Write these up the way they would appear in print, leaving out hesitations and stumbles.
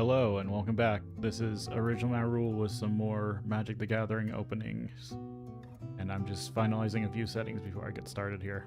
Hello and welcome back. This is Original Man Rule with some more Magic the Gathering openings. And I'm just finalizing a few settings before I get started here.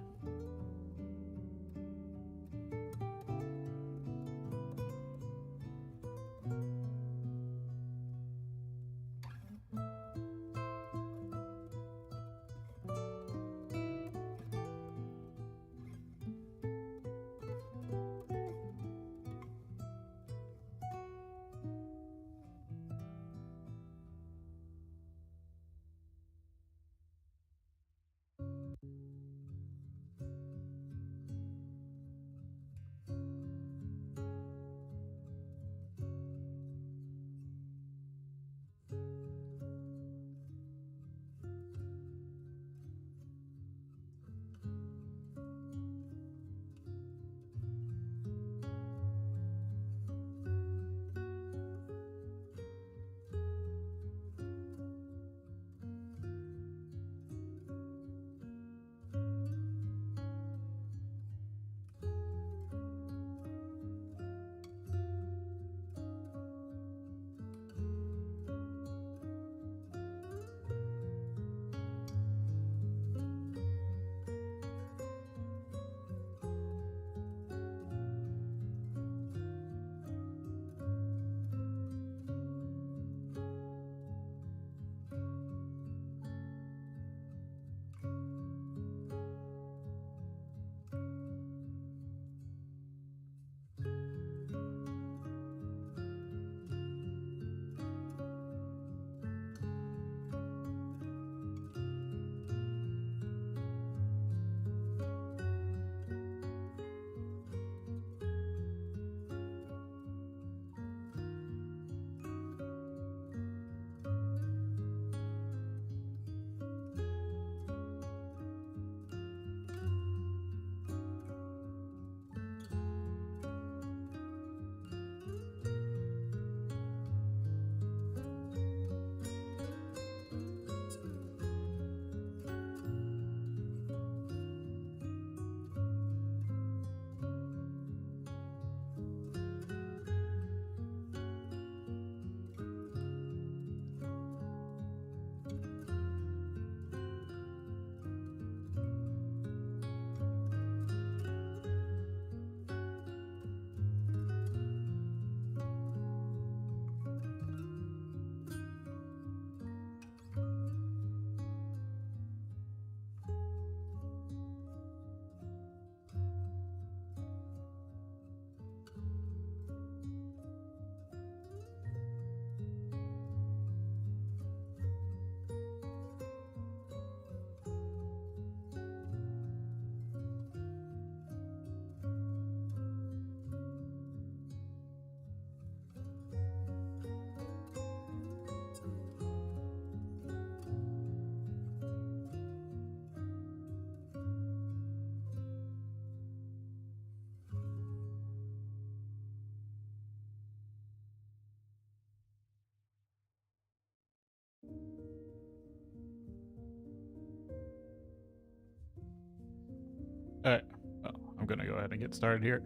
Alright, well, I'm gonna go ahead and get started here.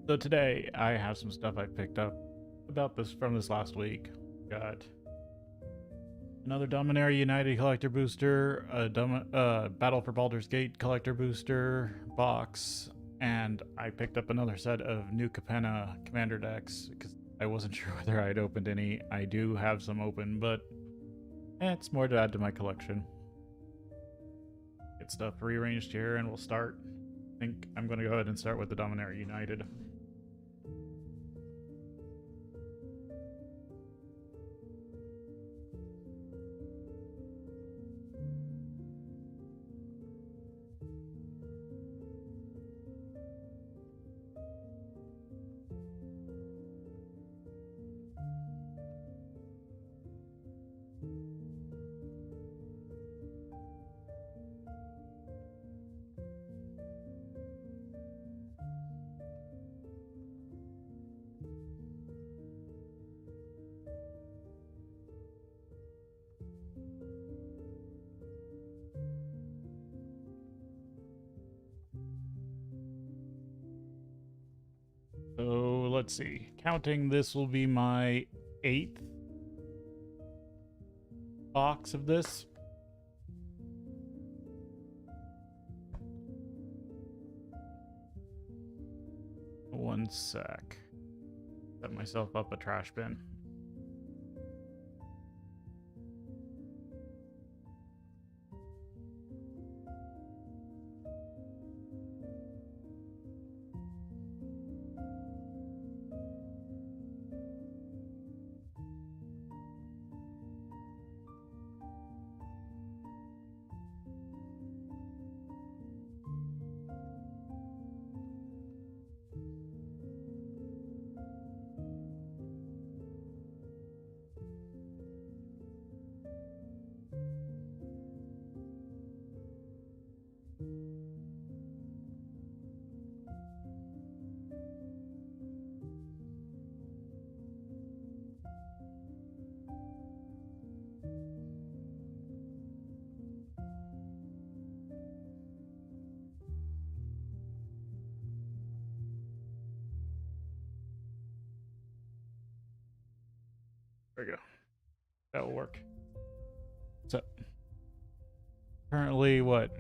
So today I have some stuff I picked up about this from this last week. Got another Dominaria United collector booster, a Battle for Baldur's Gate collector booster box, and I picked up another set of new Capenna commander decks because I wasn't sure whether I'd opened any. I do have some open, but it's more to add to my collection. Get stuff rearranged here and we'll start. I think I'm going to go ahead and start with the Dominaria United. let's see. Counting this will be my 8th box of this. One sec. Set myself up a trash bin. There we go. That will work. So currently, what?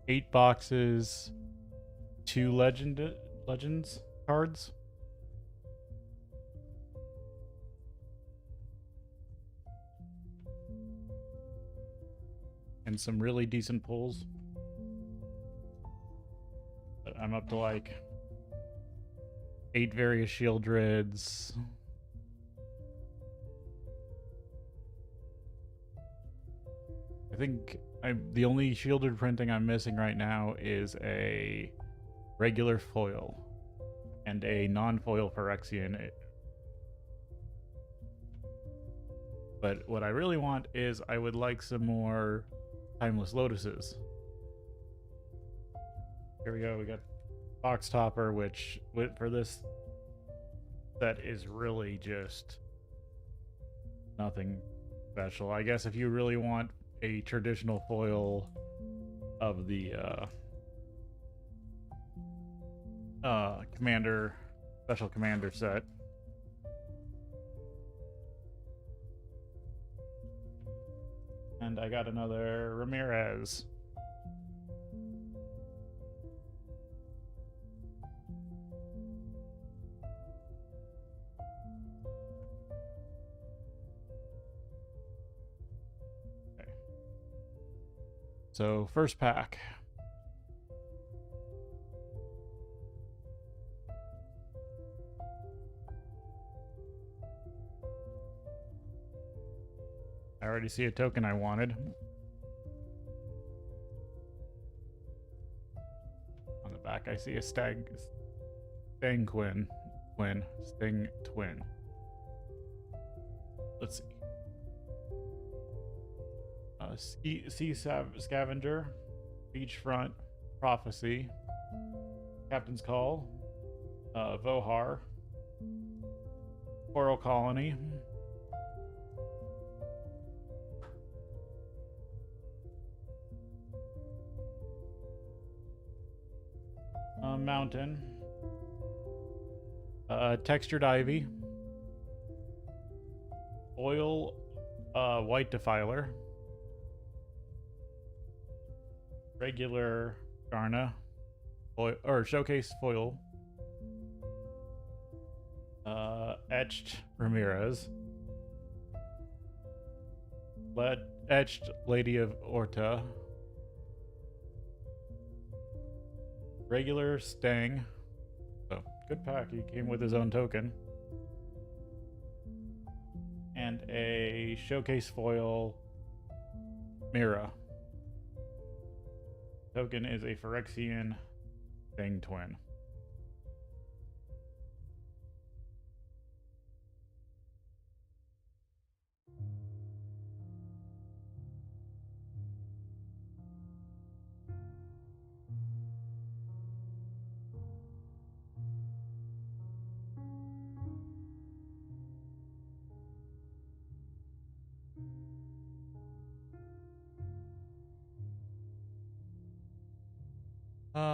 8 boxes, 2 legends cards. And some really decent pulls. But I'm up to like 8 various shield rids. I think the only shielded printing I'm missing right now is a regular foil and a non-foil Phyrexian. But what I really want is I would like some more Timeless Lotuses. Here we go. We got Box Topper, which for this set is really just nothing special. I guess if you really want a traditional foil of the special commander set. And I got another Ramirez. So, first pack. I already see a token I wanted. On the back, I see a Sting Twin. Let's see. Sea Scavenger, Beachfront Prophecy, Captain's Call, Vohar, Coral Colony, Mountain, Textured Ivy, Oil, White Defiler, regular Garna, or Showcase Foil, Etched Ramirez, Etched Lady of Orta, regular Stang. So good pack. He came with his own token, and a Showcase Foil Mira. Token is a Phyrexian Thing Twin.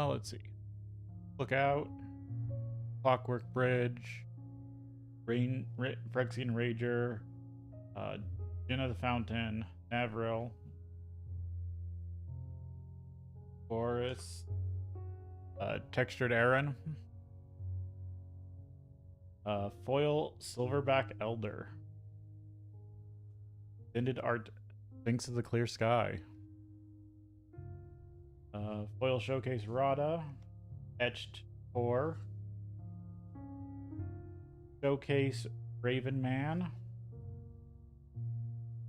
Let's see. Look out. Clockwork Bridge, Phyrexian Rager, Gin of the Fountain, Navril, Boris, Textured Aaron, Foil Silverback Elder, Extended Art Sphinx of the Clear Sky, Foil Showcase Rada, Etched Tor, Showcase Raven Man,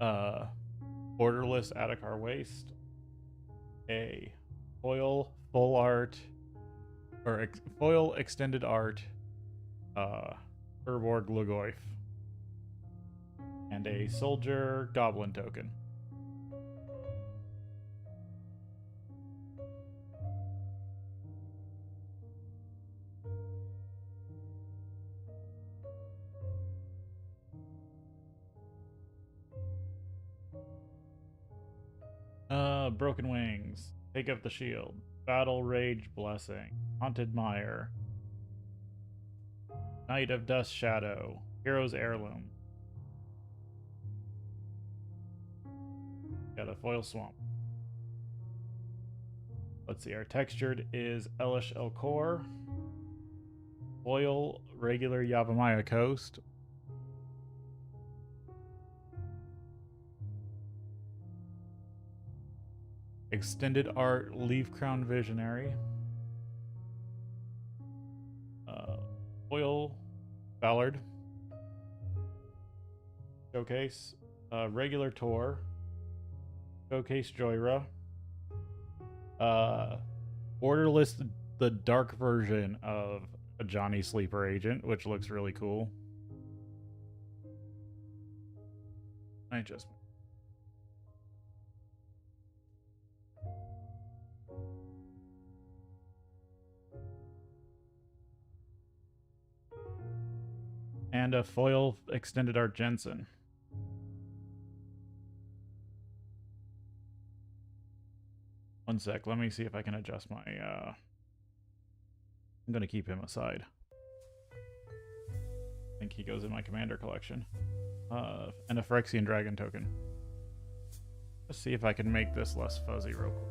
Borderless Attikar Waste, a foil full art or foil extended art Urborg Lugoif, and a soldier goblin token. Broken Wings, Take Up the Shield, Battle Rage Blessing, Haunted Mire, Knight of Dust Shadow, Hero's Heirloom. Got a foil swamp. Let's see, our textured is Elish Elcor, foil regular Yavimaya Coast, extended art Leaf Crown Visionary, foil Ballard, showcase regular Tor, showcase Joyra, borderless the dark version of a Johnny Sleeper Agent, which looks really cool. I just and a foil extended art Jensen. One sec, let me see if I can adjust my I'm gonna keep him aside. I think he goes in my commander collection. And a Phyrexian Dragon token. Let's see if I can make this less fuzzy real quick.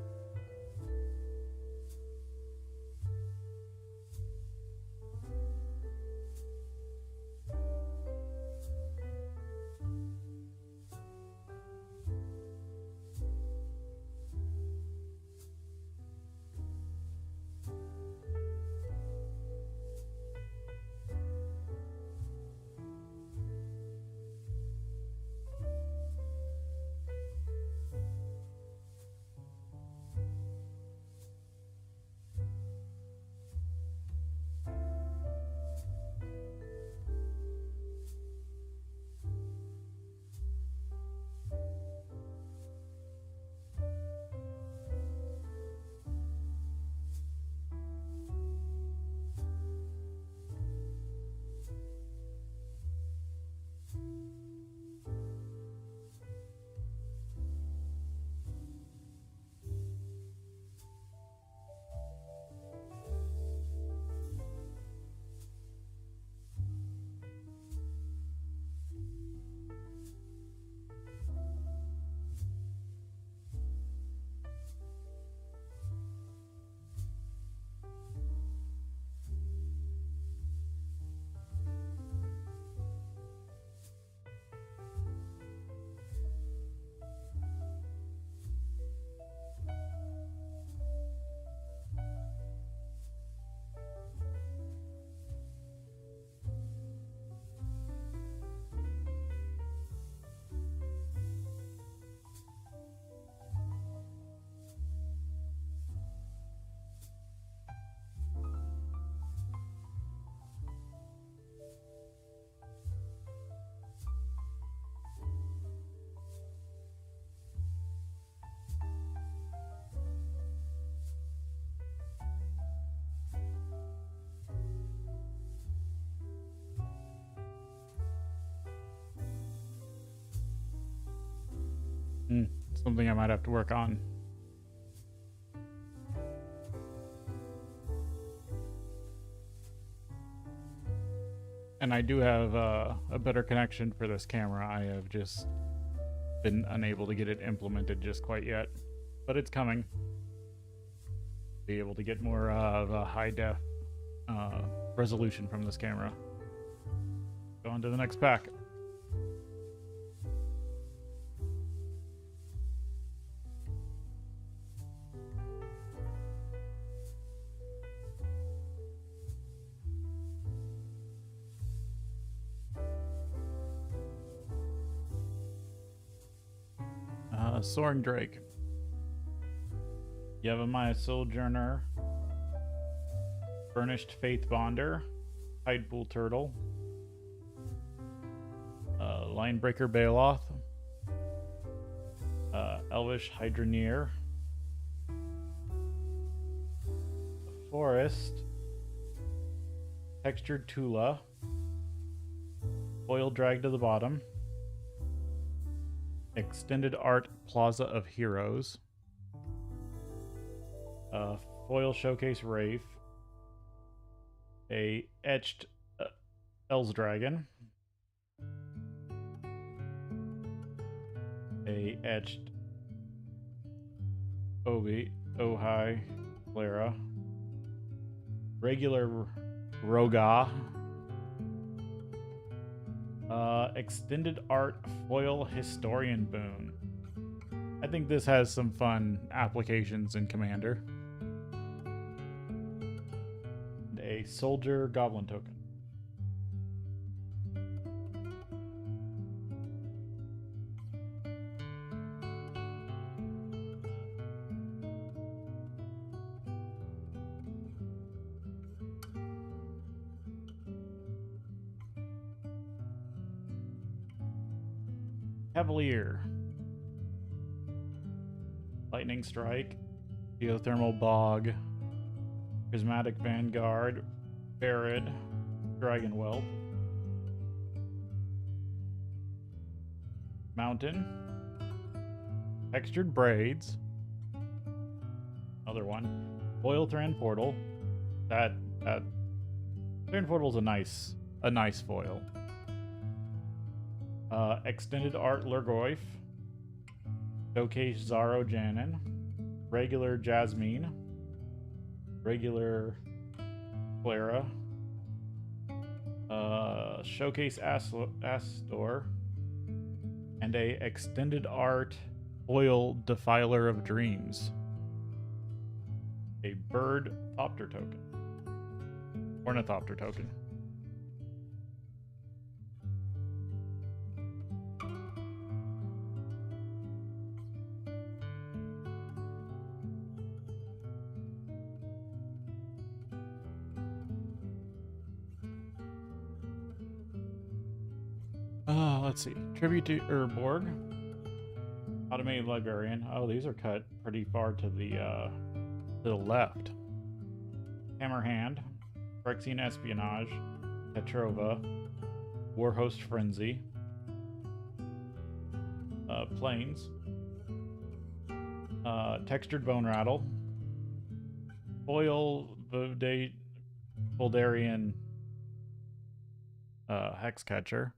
Something I might have to work on. And I do have a better connection for this camera. I have just been unable to get it implemented just quite yet, but it's coming. Be able to get more of a high def resolution from this camera. Go on to the next pack. Soaring Drake. Yavimaya Sojourner. Burnished Faith Bonder. Tidepool Turtle. Linebreaker Baloth. Elvish Hydroneer. Forest. Textured Tula. Foil Drag to the bottom. Extended Art Plaza of Heroes. Foil Showcase Wraith. A etched Elsdragon. A etched Ojai Clara. Regular Roga. Extended Art Foil Historian Boon. I think this has some fun applications in Commander. And a Soldier Goblin token. Cavalier. Lightning Strike. Geothermal Bog. Prismatic Vanguard. Barid. Dragon Whelp. Mountain. Textured Braids. Another one. Foil Thran Portal. That Thran Portal's a nice foil. Extended Art Lurgoyf. Showcase Zaro Janin. Regular Jasmine. Regular Clara. Showcase Astor. And a Extended Art Foil Defiler of Dreams. A Bird Thopter token. Ornithopter token. Let's see. Tribute to Urborg. Automated Librarian. Oh, these are cut pretty far to the left. Hammerhand. Phyrexian Espionage. Petrova. Warhost Frenzy. Plains. Textured Bone Rattle. Foil Voldarian Hexcatcher.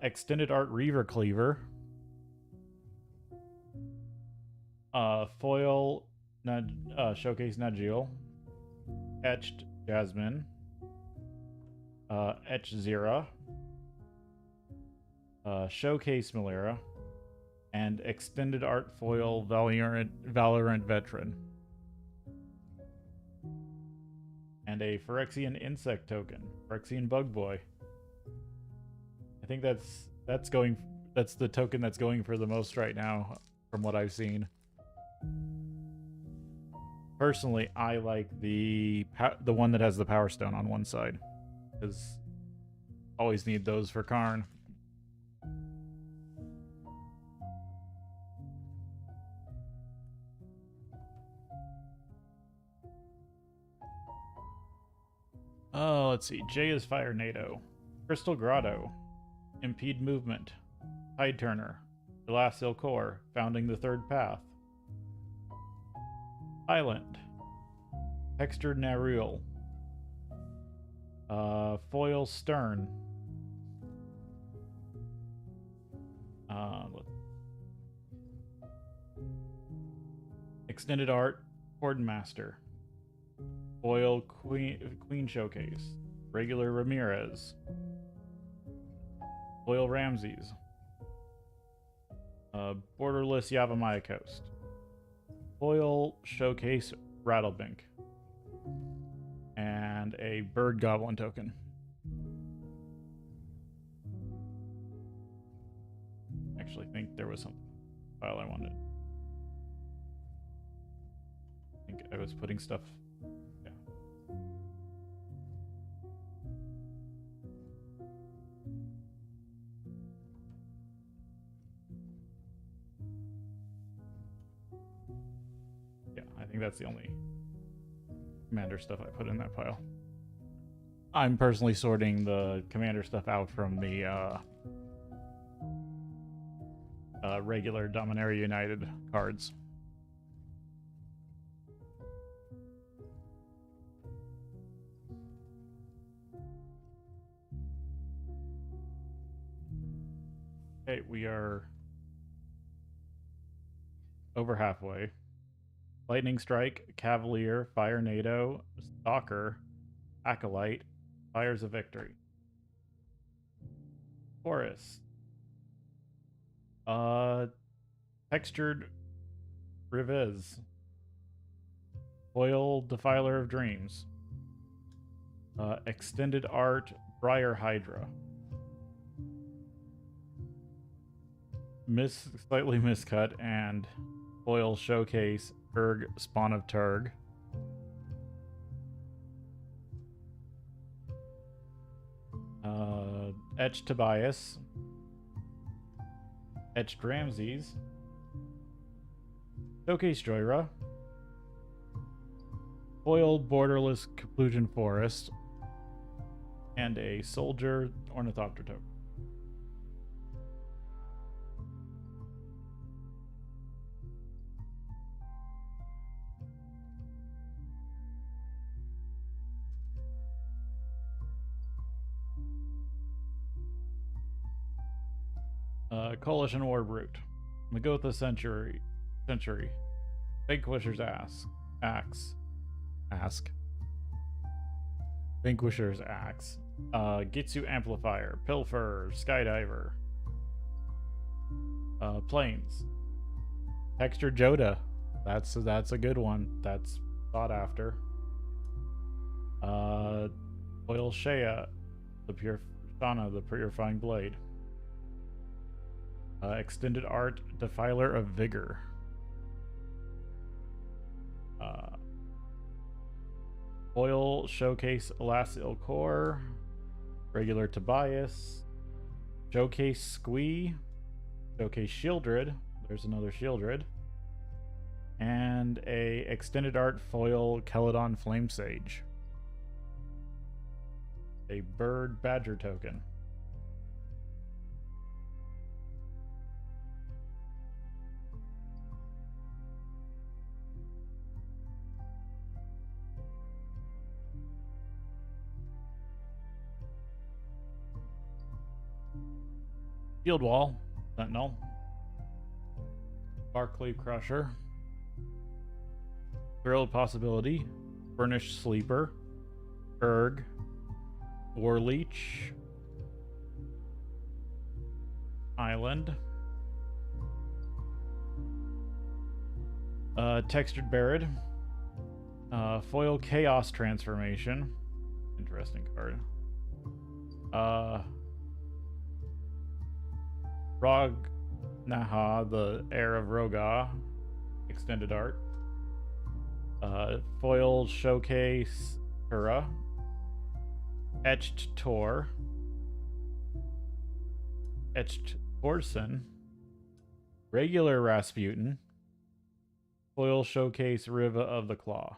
Extended Art Reaver Cleaver. Foil Showcase Nagiel. Etched Jasmine. Etched Zira. Showcase Malera. And Extended Art Foil Valorant Veteran. And a Phyrexian Insect token. Phyrexian Bug Boy. I think that's the token that's going for the most right now from what I've seen. Personally, I like the one that has the Power Stone on one side, because always need those for Karn. Oh, let's see. J is Fire NATO. Crystal Grotto. Impede Movement. Tide Turner. Glacial Core. Founding the Third Path. Island. Textured Narule. Foil Stern. Extended Art Cordon Master. Foil Queen Showcase. Regular Ramirez. Foil Ramses. Borderless Yavimaya Coast. Foil Showcase Rattlebink. And a Bird Goblin token. Actually think there was some file I wanted. I think I was putting stuff. Yeah. Yeah, I think that's the only commander stuff I put in that pile. I'm personally sorting the commander stuff out from the regular Dominaria United cards. Okay, we are over halfway. Lightning Strike, Cavalier, Fire NATO, Stalker, Acolyte, Fires of Victory. Forest. Textured Revez. Foil Defiler of Dreams. Extended Art Briar Hydra. Slightly miscut and foil showcase Urg Spawn of Turg. Etched Tobias. Etched Ramses. Showcase Joyra. Foiled Borderless Conclusion Forest. And a Soldier Ornithopter token. Coalition War Brute. Magotha Century. Vanquisher's Axe. Vanquisher's Axe. Gitsu Amplifier. Pilfer. Skydiver. Planes. Texture Joda. That's a good one. That's sought after. Foil Shea. The Purifying Blade. Extended Art Defiler of Vigor. Foil Showcase Elasil Core. Regular Tobias. Showcase Squee. Showcase Shieldred. There's another Shieldred. And a Extended Art Foil Keladon Flame Sage. A Bird Badger token. Field Wall, Sentinel, Barclay Crusher, Thrilled Possibility, Furnished Sleeper, Urg, Warleech, Island, Textured Barad, Foil Chaos Transformation, interesting card, Rog Naha, the Heir of Roga, Extended Art. Foil Showcase Hura. Etched Tor. Etched Orson. Regular Rasputin. Foil Showcase Riva of the Claw.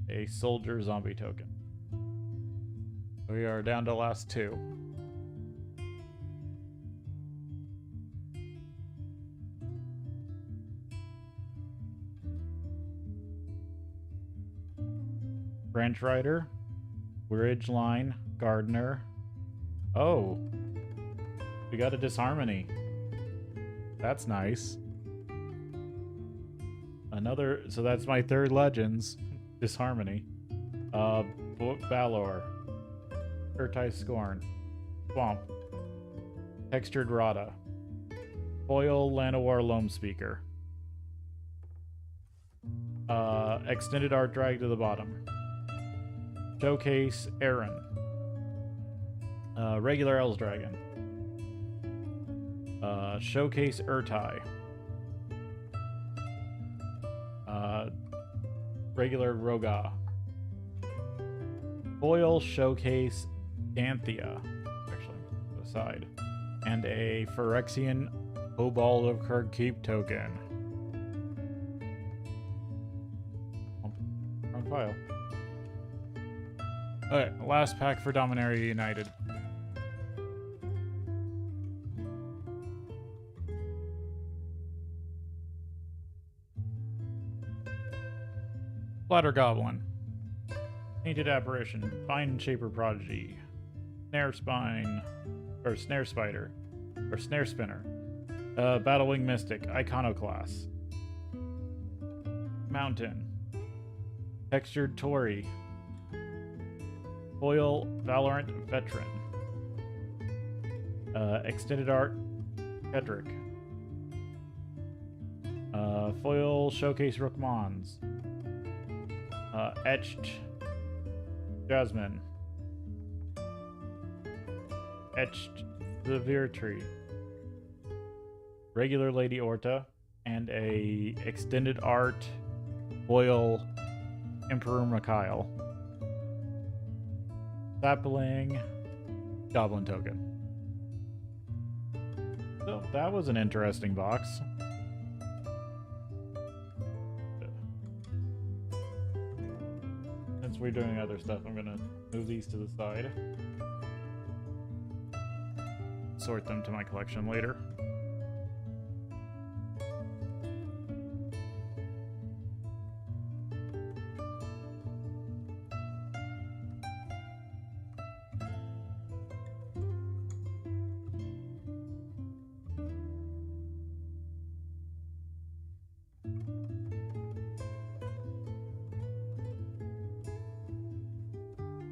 A Soldier Zombie token. We are down to the last two. Branch Rider, Ridgeline, Gardener. Oh, we got a Disharmony. That's nice. Another, so that's my third Legends, Disharmony. Baldur, Urtai Scorn, Swamp, Textured Rada, Foil Llanowar Loam Speaker, Extended Art Drag to the bottom, Showcase Aaron, Regular Elves Dragon, Showcase Urtai, Regular Roga, Foil Showcase Ganthea, actually, aside, and a Phyrexian Cobalt of Kirkkeep token. Wrong file. Alright, last pack for Dominaria United. Splatter Goblin, Painted Apparition, Vine Shaper Prodigy, Snare Spine, or Snare Spider, or Snare Spinner, Battlewing Mystic, Iconoclast, Mountain, Textured Torii, Foil Valorant Veteran, Extended Art Pedrick, Foil Showcase Rookmons, Etched Jasmine, Etched the Veer Tree, Regular Lady Orta, and a Extended Art Foil Emperor Mikhail. Sapling Goblin token. So that was an interesting box. Since we're doing other stuff, I'm gonna move these to the side. Sort them to my collection later.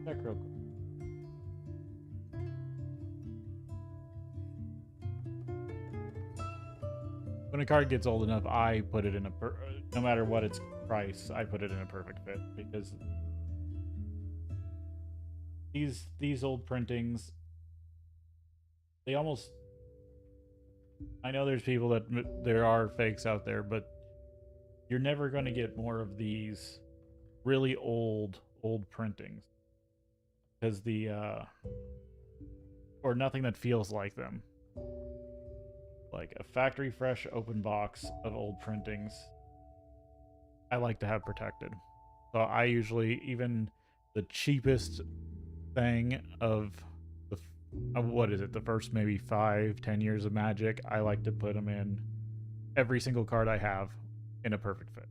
Check real quick. When a card gets old enough, I put it in a no matter what its price, I put it in a perfect fit, because these old printings, they almost, I know there's people that there are fakes out there, but you're never going to get more of these really old printings, because or nothing that feels like them. Like a factory fresh open box of old printings, I like to have protected. So I usually, even the cheapest thing of what is it, the first maybe 5-10 years of Magic, I like to put them in every single card I have in a perfect fit.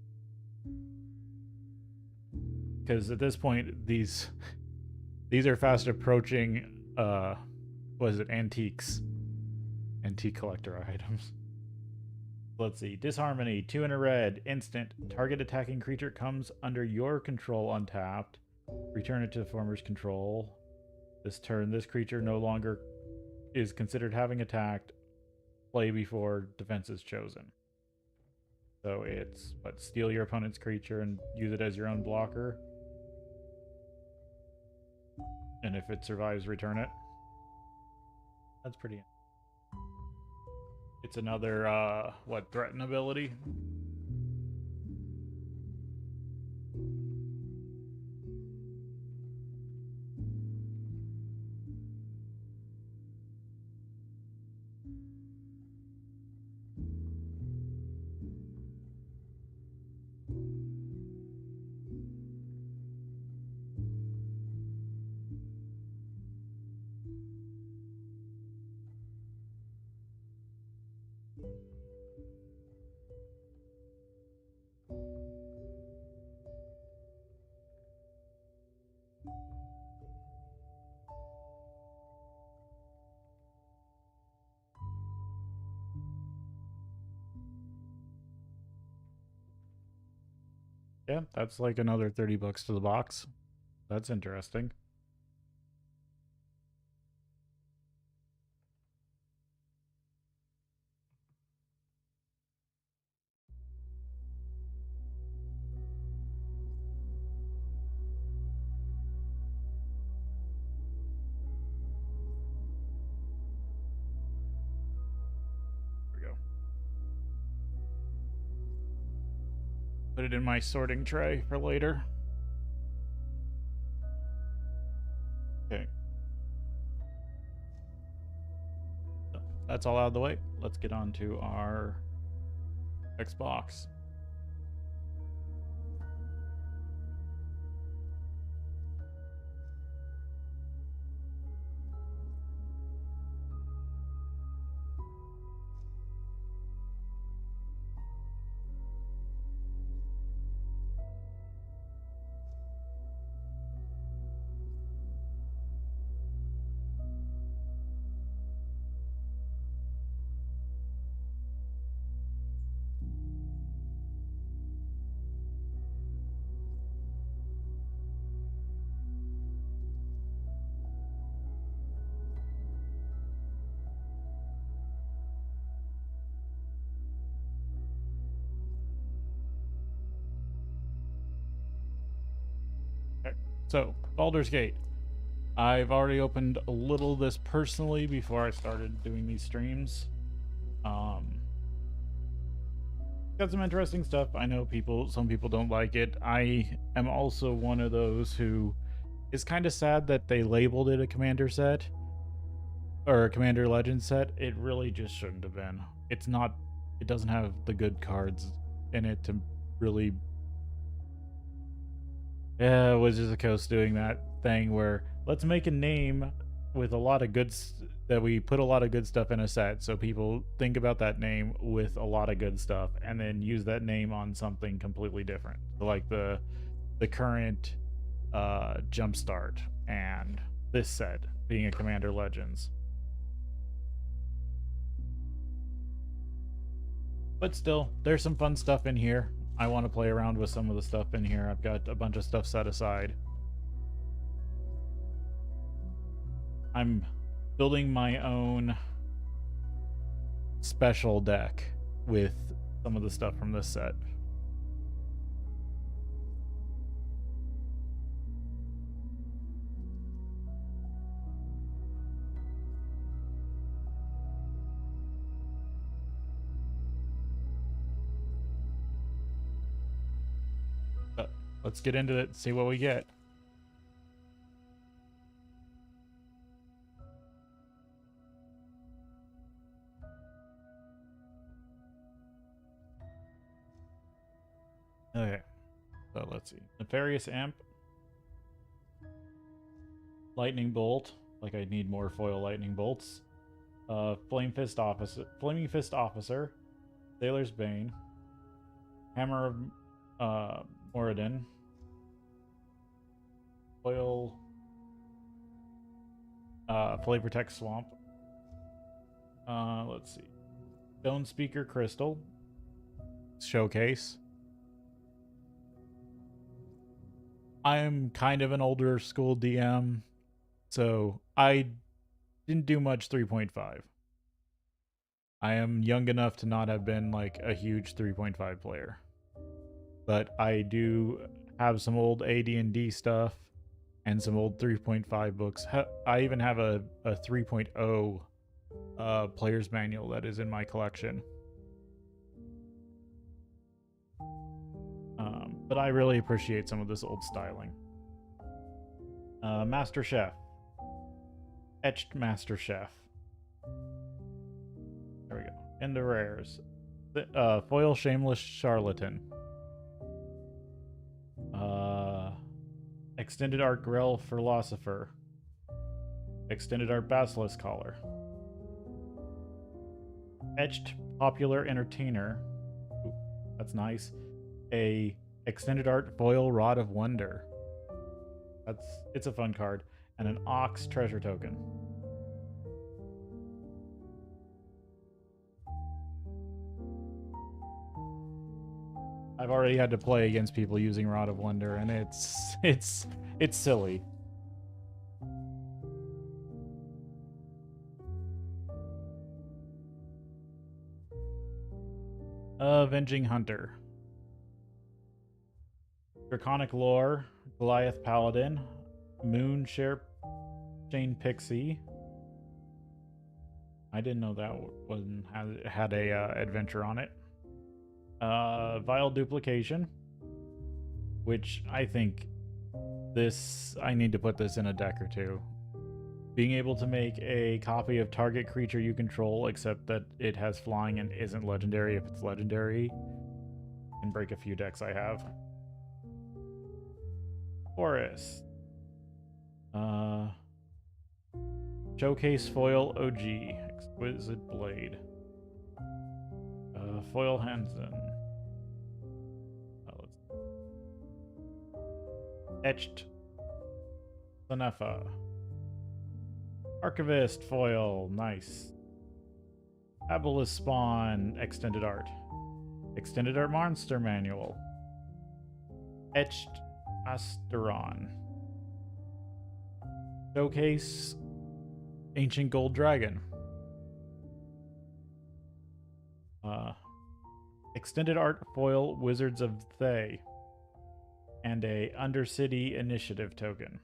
Because at this point, these are fast approaching what is it, antique collector items. Let's see. Disharmony, 2 in a red, instant. Target attacking creature comes under your control untapped. Return it to the former's control. This turn, this creature no longer is considered having attacked. Play before defense is chosen. So it's, what, steal your opponent's creature and use it as your own blocker. And if it survives, return it. That's pretty. It's another, what, threaten ability? Yeah, that's like another 30 bucks to the box. That's interesting. There we go. Put it in my sorting tray for later. Okay. So that's all out of the way. Let's get on to our Xbox. Okay. So, Baldur's Gate. I've already opened a little of this personally before I started doing these streams. Got some interesting stuff. I know some people don't like it. I am also one of those who is kind of sad that they labeled it a Commander set or a Commander Legend set. It really just shouldn't have been. It's not, it doesn't have the good cards in it to really. Yeah, Wizards of the Coast doing that thing where let's make a name with a lot of good that we put a lot of good stuff in a set, so people think about that name with a lot of good stuff, and then use that name on something completely different, like the current Jumpstart and this set being a Commander Legends. But still, there's some fun stuff in here. I want to play around with some of the stuff in here. I've got a bunch of stuff set aside. I'm building my own special deck with some of the stuff from this set. But let's get into it and see what we get. Okay, so let's see. Nefarious Imp. Lightning Bolt. Like I need more foil lightning bolts. Flaming Fist Officer. Sailor's Bane. Hammer of Moradin. Foil Flavor Tech Swamp. Let's see. Stone Speaker Crystal. Showcase. I'm kind of an older school DM, so I didn't do much 3.5. I am young enough to not have been like a huge 3.5 player. But I do have some old AD&D stuff and some old 3.5 books. I even have a 3.0 player's manual that is in my collection. But I really appreciate some of this old styling. Master Chef. Etched Master Chef. There we go. In the rares. Foil Shameless Charlatan. Extended Art Grell Philosopher. Extended Art Basilisk Collar. Etched Popular Entertainer. Ooh, that's nice. A Extended Art Foil Rod of Wonder. It's a fun card. And an Ox Treasure Token. I've already had to play against people using Rod of Wonder, and it's silly. Avenging Hunter. Draconic Lore, Goliath Paladin, Moon Shane Pixie. I didn't know that one had a adventure on it. Vile Duplication, which I think I need to put this in a deck or two. Being able to make a copy of target creature you control, except that it has flying and isn't legendary if it's legendary, can break a few decks I have. Forest. Showcase Foil OG. Exquisite Blade. Foil Hansen. Etched Sanefa. Archivist Foil. Nice. Abolus Spawn. Extended Art. Extended Art Monster Manual. Etched Asteron. Showcase Ancient Gold Dragon. Extended Art Foil Wizards of Thay. And a Undercity Initiative token.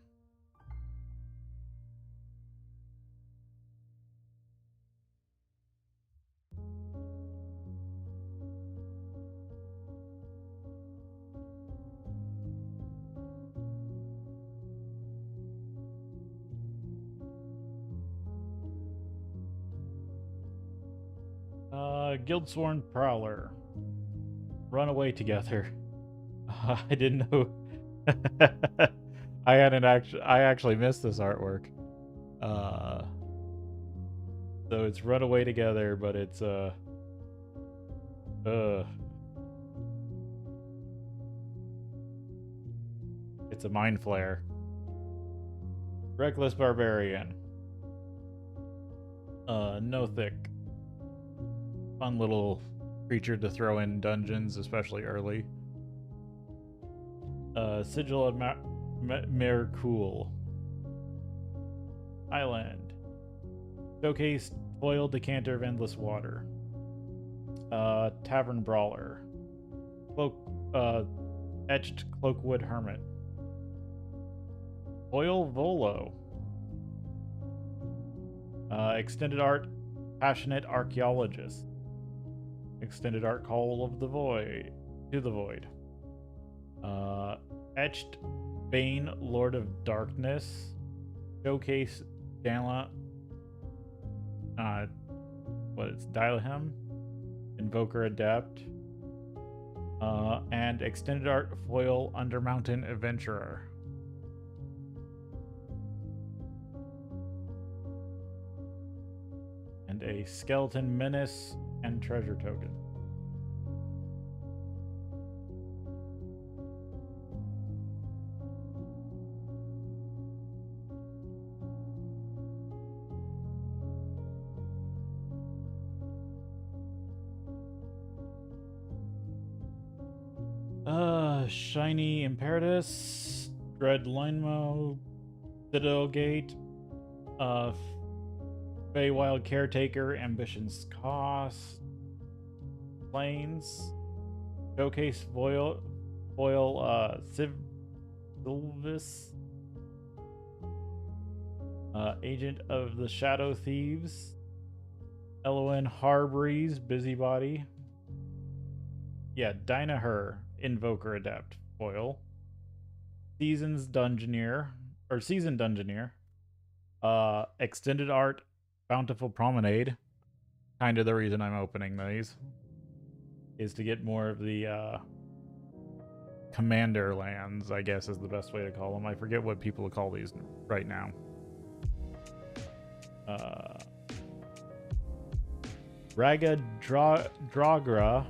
Guildsworn Prowler. Runaway Together. I didn't know. I actually missed this artwork. So it's Runaway Together, but it's it's a Mind Flare. Reckless Barbarian. Nothic. Fun little creature to throw in dungeons, especially early. Sigil of Mercool. Island. Showcase Foil Decanter of Endless Water. Tavern Brawler. Etched Cloakwood Hermit. Foil Volo. Extended Art Passionate Archaeologist. Extended Art Call of the Void. To the Void. Etched Bane Lord of Darkness. Showcase Dala. Dilahem. Invoker Adept. And Extended Art Foil Undermountain Adventurer. And a Skeleton Menace and Treasure token. Shiny Imperatus, Dread Linemo, Citadel Gate, Feywild Caretaker, Ambition's Cost, Plains, Showcase Foil Sylvis, Agent of the Shadow Thieves, Elowen Harbreeze, Busybody, Dynaher, Invoker Adept foil. Seasoned Dungeoneer. Extended Art Bountiful Promenade. Kind of the reason I'm opening these. Is to get more of the commander lands, I guess is the best way to call them. I forget what people call these right now. Raga Dragra.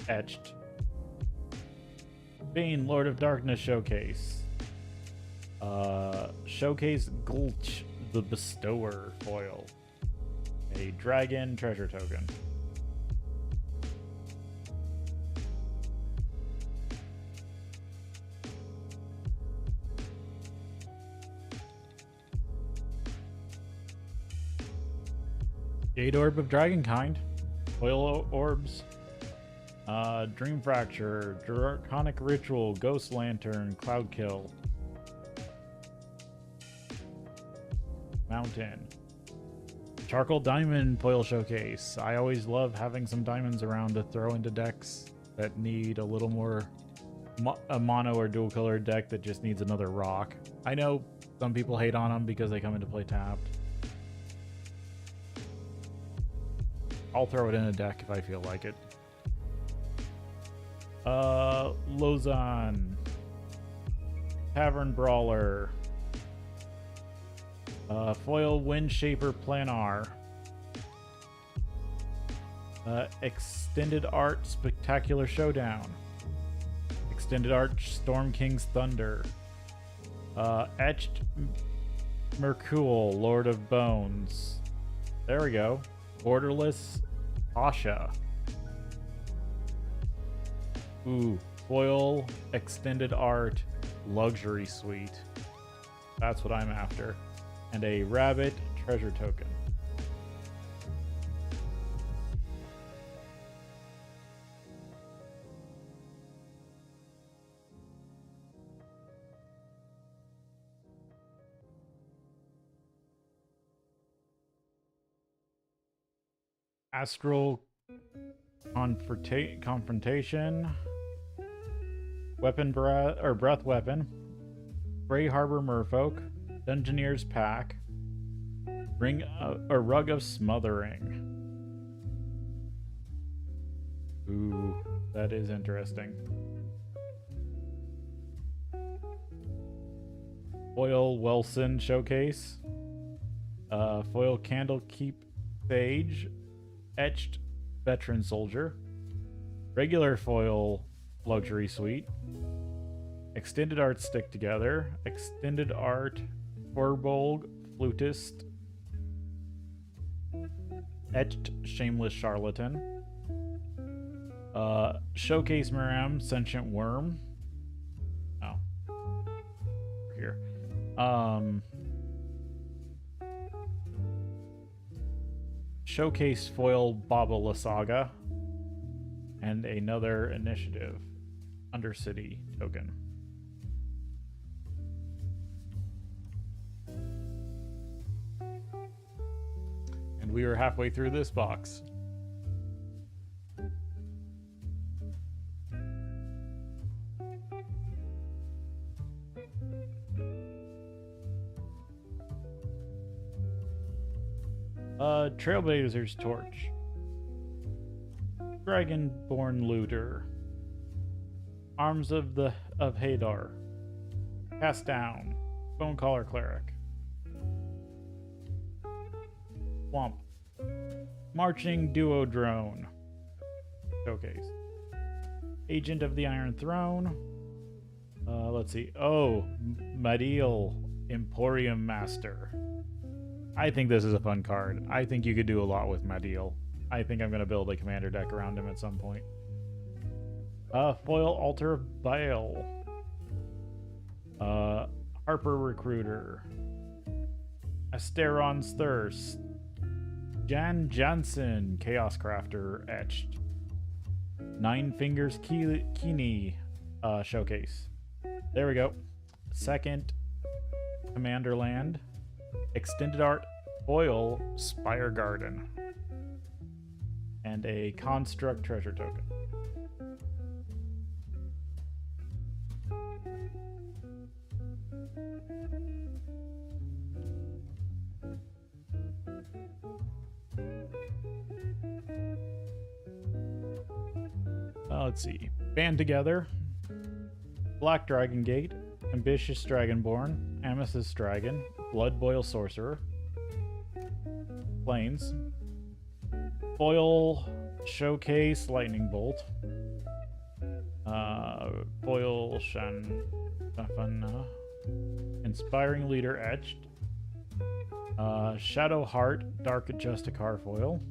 Etched. Bane, Lord of Darkness Showcase. Showcase Gulch, the Bestower foil. A Dragon treasure token. Jade Orb of Dragonkind. Foil Orbs. Dream Fracture. Draconic Ritual. Ghost Lantern. Cloudkill. Mountain. Charcoal Diamond Foil Showcase. I always love having some diamonds around to throw into decks that need a little more a mono or dual color deck that just needs another rock. I know some people hate on them because they come into play tapped. I'll throw it in a deck if I feel like it. Lozan. Tavern Brawler. Foil Windshaper Planar. Extended Art Spectacular Showdown. Extended Art Storm King's Thunder. Etched Mercule, Lord of Bones. There we go. Borderless Asha. Ooh, Foil Extended Art Luxury Suite. That's what I'm after. And a Rabbit Treasure Token. Astral Confrontation. Weapon Breath Weapon. Grey Harbor Merfolk. Dungeoneer's Pack. Rug of Smothering. Ooh, that is interesting. Foil Wilson Showcase. Foil Candlekeep Sage. Etched Veteran Soldier. Regular Foil Luxury Suite. Extended Art Stick Together. Extended Art Furbolg Flutist. Etched Shameless Charlatan. Showcase Miram Sentient Worm. Oh. Here. Showcase Foil Baba Saga. And another initiative. Undercity token. And we are halfway through this box. Trailblazer's Torch. Dragonborn Looter. Arms of Hadar. Cast Down. Bonecaller Cleric. Swamp. Marching Duo Drone. Showcase. Agent of the Iron Throne. Let's see. Oh, Medial Emporium Master. I think this is a fun card. I think you could do a lot with Medial. I think I'm going to build a commander deck around him at some point. Foil Altar of Baal. Harper Recruiter. Asteron's Thirst. Jan Jansen, Chaos Crafter, Etched. Nine Fingers Kini Showcase. There we go. Second Commander Land. Extended Art Foil Spire Garden. And a Construct Treasure Token. Let's see. Band Together. Black Dragon Gate. Ambitious Dragonborn. Amethyst Dragon. Blood Boil Sorcerer. Plains. Foil Showcase Lightning Bolt. Foil Shanfana. Inspiring Leader Etched. Shadow Heart Dark Justicar Foil.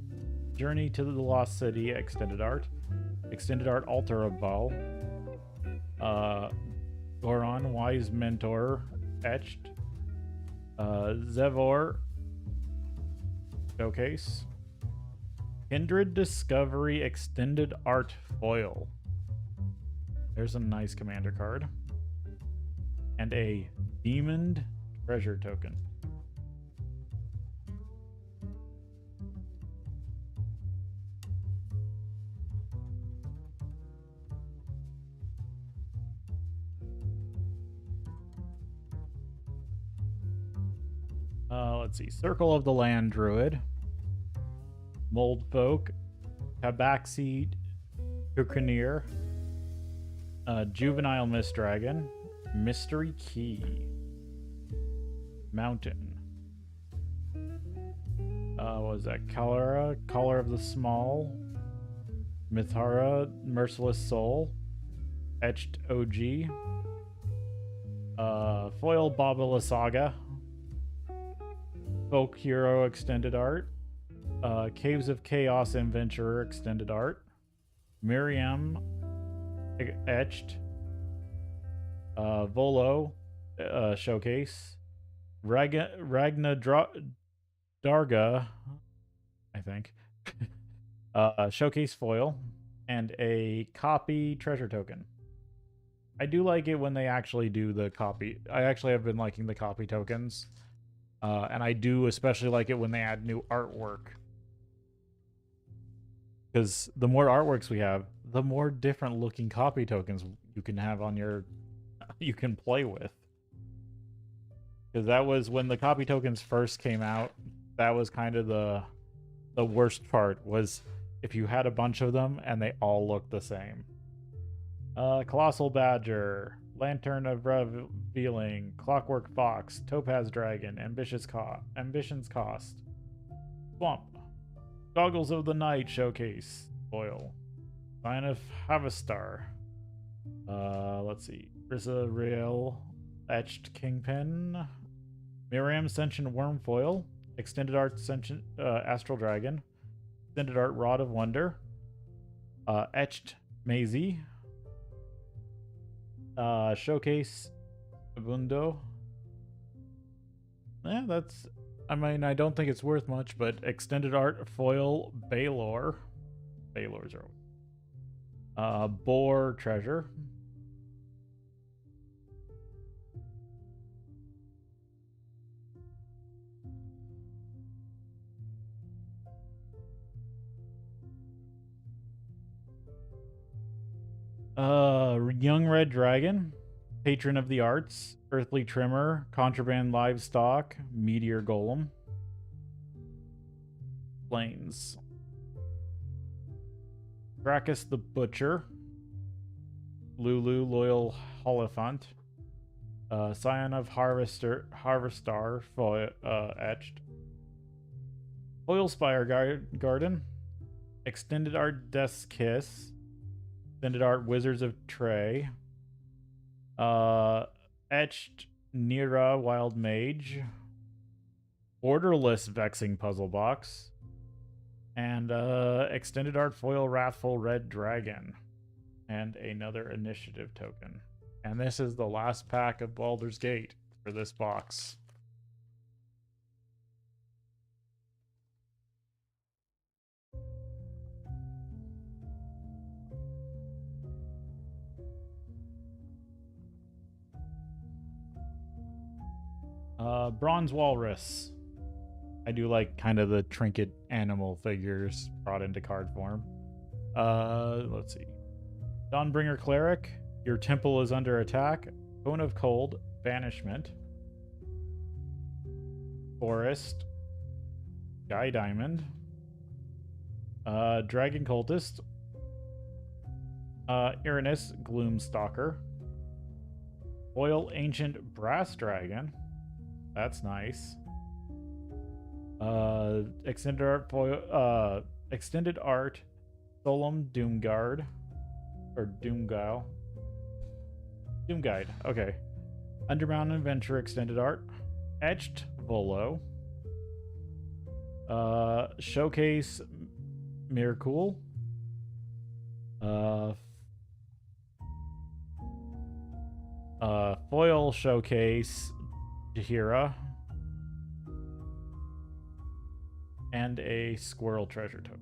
Journey to the Lost City Extended Art. Extended Art Altar of Baal. Goron Wise Mentor Etched. Zevor Showcase. Kindred Discovery Extended Art Foil. There's a nice commander card. And a Demon Treasure Token. Let's see. Circle of the Land Druid. Mold Folk. Tabaxi Kukaneer. Juvenile Mist Dragon. Mystery Key. Mountain. What was that? Cholera. Collar of the Small. Mithara. Merciless Soul. Etched OG. Foil Babala Saga. Folk Hero Extended Art. Caves of Chaos Adventurer Extended Art. Miriam Etched. Volo Showcase. Ragna Darga, I think. Showcase Foil. And a copy treasure token. I do like it when they actually do the copy. I actually have been liking the copy tokens. And I do especially like it when they add new artwork. Because the more artworks we have, the more different looking copy tokens you can have on your... you can play with. Because that was when the copy tokens first came out. That was kind of the worst part, was if you had a bunch of them and they all looked the same. Colossal Badger, Lantern of Revealing, Clockwork Fox, Topaz Dragon, Ambition's Cost, Swamp, Goggles of the Night Showcase Foil, Sign of Havastar. Let's see, Risa Rail, Etched Kingpin, Miriam Ascension Worm Foil, Extended Art Ascension Astral Dragon, Extended Art Rod of Wonder, Etched Maisie. Showcase Abundo. Yeah, that's... I mean, I don't think it's worth much, but Extended Art Foil Baldur. Balor's are... Boar Treasure. Young Red Dragon, Patron of the Arts, Earthly Trimmer, Contraband Livestock, Meteor Golem, Plains, Gracchus the Butcher, Lulu Loyal Holophant, Scion of Harvestar Etched, Oil Spire Garden, Extended Art Death's Kiss, Extended Art Wizards of Trey, Etched Nira Wild Mage, Borderless Vexing Puzzle Box, and Extended Art Foil Wrathful Red Dragon, and another initiative token. And this is the last pack of Baldur's Gate for this box. Bronze Walrus. I do like kind of the trinket animal figures brought into card form. Let's see. Dawnbringer Cleric. Your temple is under attack. Cone of Cold. Banishment. Forest. Sky Diamond. Dragon Cultist. Irenis Gloomstalker. Foil Ancient Brass Dragon. That's nice. Extended Art Foil, Extended Art Solemn Doomguard. Or Doomguile. Doomguide, okay. Underground Adventure Extended Art. Etched Volo. Showcase Miracool. Foil Showcase Jahira. And a Squirrel Treasure Token.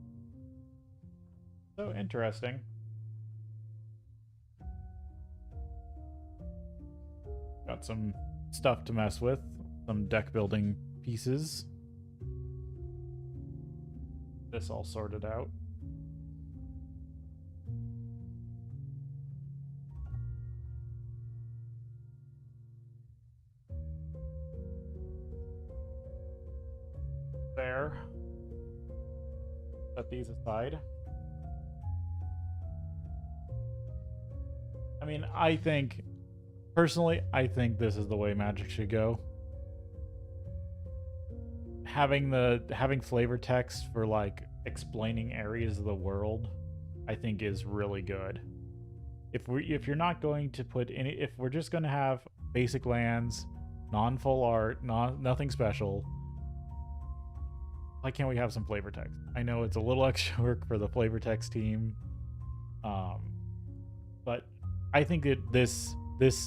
So interesting. Got some stuff to mess with, some deck building pieces. This all sorted out. There. Set these aside. I mean, personally, I think this is the way Magic should go. Having flavor text for like explaining areas of the world, I think is really good. If you're not going to put any, if we're just going to have basic lands, non-full art, nothing special, why can't we have some flavor text? I know it's a little extra work for the flavor text team, but I think that this,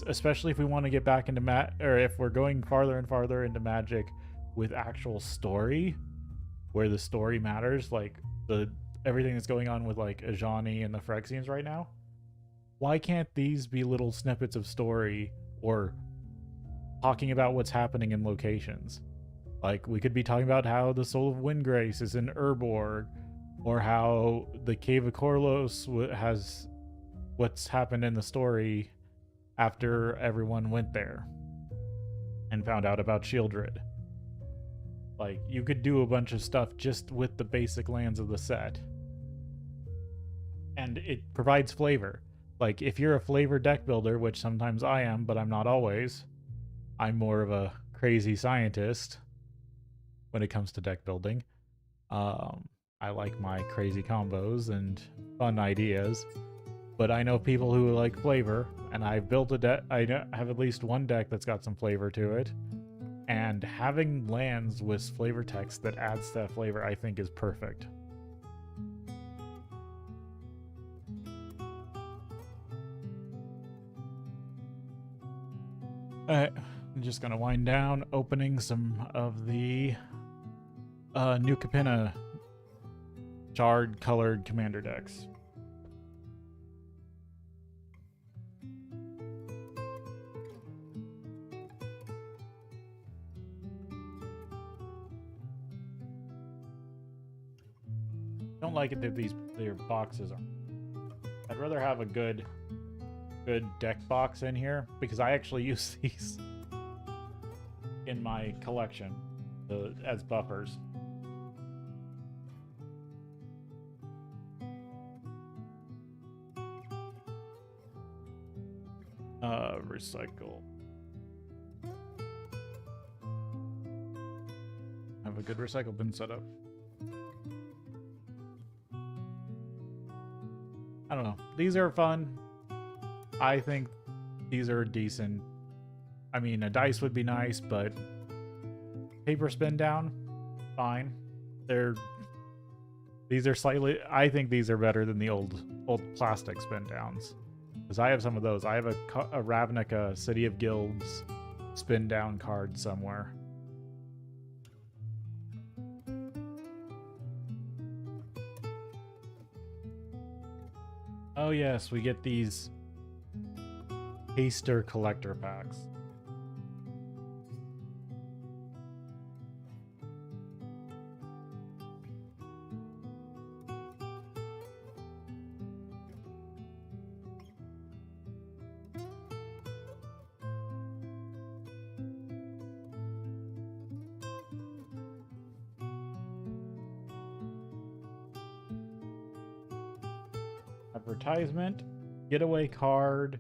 especially if we want to get back into or if we're going farther and farther into Magic with actual story, where the story matters, like everything that's going on with like Ajani and the Phyrexians right now, why can't these be little snippets of story or talking about what's happening in locations? Like, we could be talking about how the Soul of Windgrace is in Urborg, or how the Cave of Korlos has what's happened in the story after everyone went there and found out about Shieldred. Like, you could do a bunch of stuff just with the basic lands of the set. And it provides flavor. Like, if you're a flavor deck builder, which sometimes I am, but I'm not always, I'm more of a crazy scientist when it comes to deck building. I like my crazy combos and fun ideas, but I know people who like flavor, and I've built a deck. I have at least one deck that's got some flavor to it, and having lands with flavor text that adds to that flavor, I think, is perfect. Alright, I'm just gonna wind down opening some of the new Capenna shard colored commander decks. Don't like it that their boxes are. I'd rather have a good deck box in here, because I actually use these in my collection as buffers. Recycle. Have a good recycle bin set up. I don't know. These are fun. I think these are decent. I mean, a dice would be nice, but paper spin down, fine. These are slightly. I think these are better than the old plastic spin downs, because I have some of those. I have a Ravnica City of Guilds spin down card somewhere. Oh yes, we get these Haster collector packs. Advertisement, getaway card,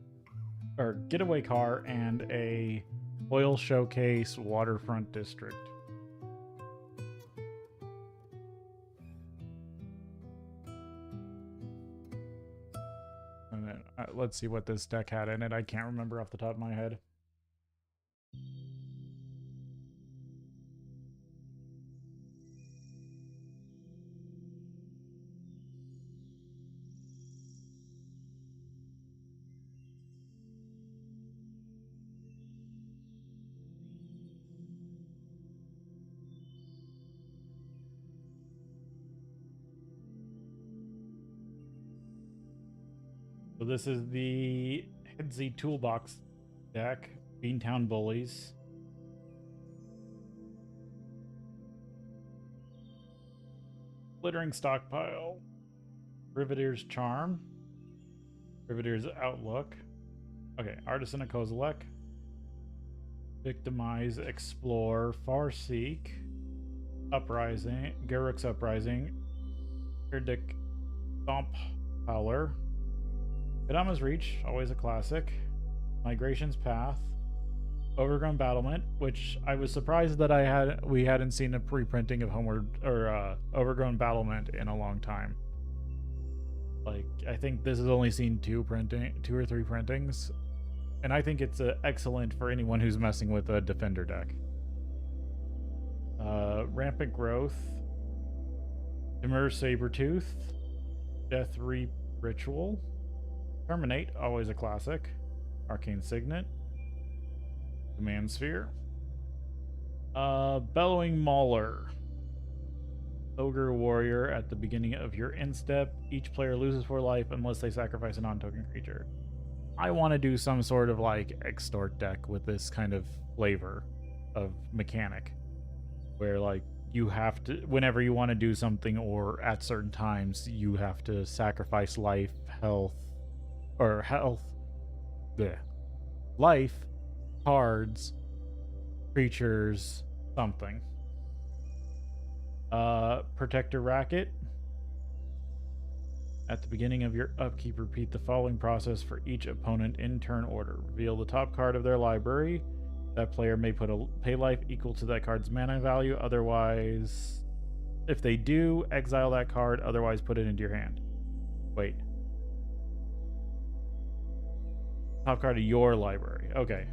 or getaway car, and a oil showcase waterfront district. And then let's see what this deck had in it. I can't remember off the top of my head. So this is the Headsy Toolbox deck, Beantown Bullies. Glittering Stockpile, Riveteer's Charm, Riveteer's Outlook. Okay, Artisan of Kozilek, Victimize, Explore, Farseek, Uprising, Garruk's Uprising, Erdic Stomp Howler, Kadama's Reach, always a classic, Migration's Path, Overgrown Battlement, which I was surprised that we hadn't seen a preprinting of Homeward or Overgrown Battlement in a long time. Like, I think this has only seen two or three printings, and I think it's excellent for anyone who's messing with a Defender deck. Rampant Growth, Demur Sabertooth, Death Reap Ritual, Terminate, always a classic, Arcane Signet, Command Sphere, Bellowing Mauler, Ogre Warrior. At the beginning of your instep, each player loses 4 life unless they sacrifice a non-token creature. I want to do some sort of like extort deck with this kind of flavor of mechanic, where like you have to, whenever you want to do something or at certain times, you have to sacrifice life, life, cards, creatures, something. Protector Racket. At the beginning of your upkeep, repeat the following process for each opponent in turn order. Reveal the top card of their library. That player may put a pay life equal to that card's mana value. Otherwise, if they do, exile that card. Otherwise, put it into your hand. Wait. Top card of your library. Okay.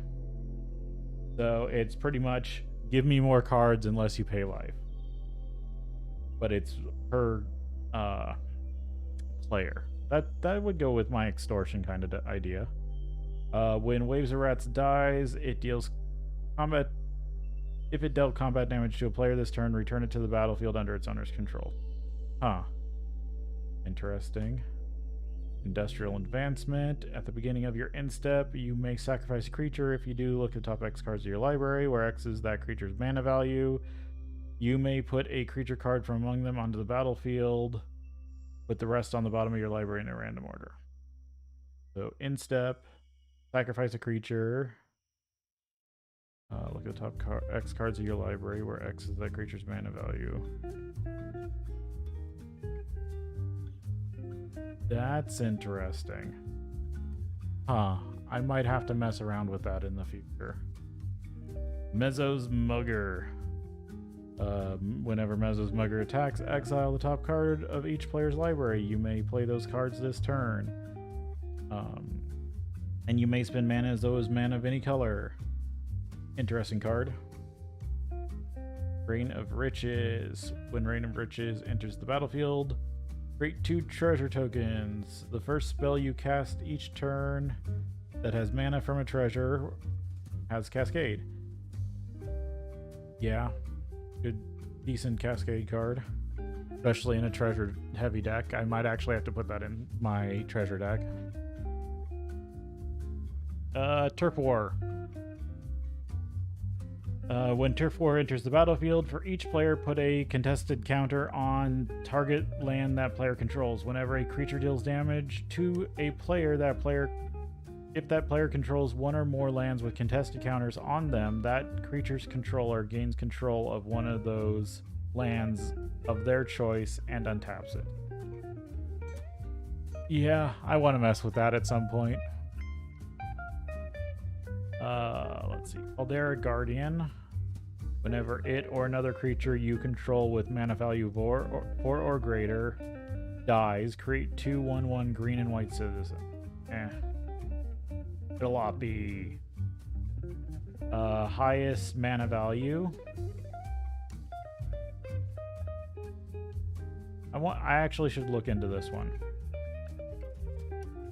So it's pretty much give me more cards unless you pay life. But it's per player. That would go with my extortion kind of idea. When Waves of Rats dies, it deals combat. If it dealt combat damage to a player this turn, return it to the battlefield under its owner's control. Huh. Interesting. Industrial Advancement. At the beginning of your instep, you may sacrifice a creature. If you do, look at the top X cards of your library, where X is that creature's mana value. You may put a creature card from among them onto the battlefield, with the rest on the bottom of your library in a random order. So, instep, sacrifice a creature. Look at the top X cards of your library, where X is that creature's mana value. That's interesting. Huh. I might have to mess around with that in the future. Mezzo's Mugger. Whenever Mezzo's Mugger attacks, exile the top card of each player's library. You may play those cards this turn. And you may spend mana as though it was mana of any color. Interesting card. Reign of Riches. When Reign of Riches enters the battlefield, create 2 treasure tokens. The first spell you cast each turn that has mana from a treasure has Cascade. Yeah. Good, decent Cascade card. Especially in a treasure heavy deck. I might actually have to put that in my treasure deck. Turf War. When Turf War enters the battlefield, for each player put a contested counter on target land that player controls. Whenever a creature deals damage to a player, if that player controls one or more lands with contested counters on them, that creature's controller gains control of one of those lands of their choice and untaps it. Yeah, I want to mess with that at some point. Let's see. Caldera Guardian. Whenever it or another creature you control with mana value 4 or greater dies, create 2/1/1 green and white citizen. Jalopy. Highest mana value. I actually should look into this one,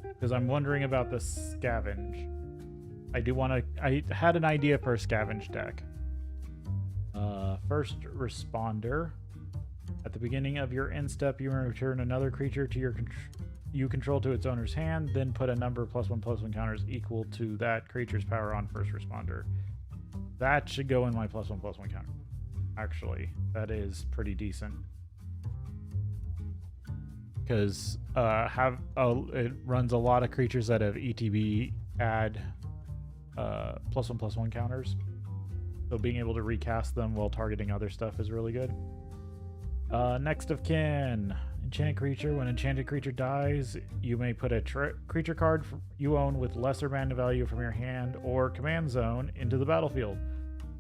because I'm wondering about the scavenge. I had an idea for a scavenge deck. First Responder. At the beginning of your end step, you may return another creature to you control to its owner's hand, then put a number +1/+1 counters equal to that creature's power on first responder. That should go in my +1/+1 counter. Actually, that is pretty decent. Because it runs a lot of creatures that have ETB add +1/+1 counters. So being able to recast them while targeting other stuff is really good. Next of kin. Enchanted creature. When enchanted creature dies, you may put a creature card you own with lesser mana value from your hand or command zone into the battlefield.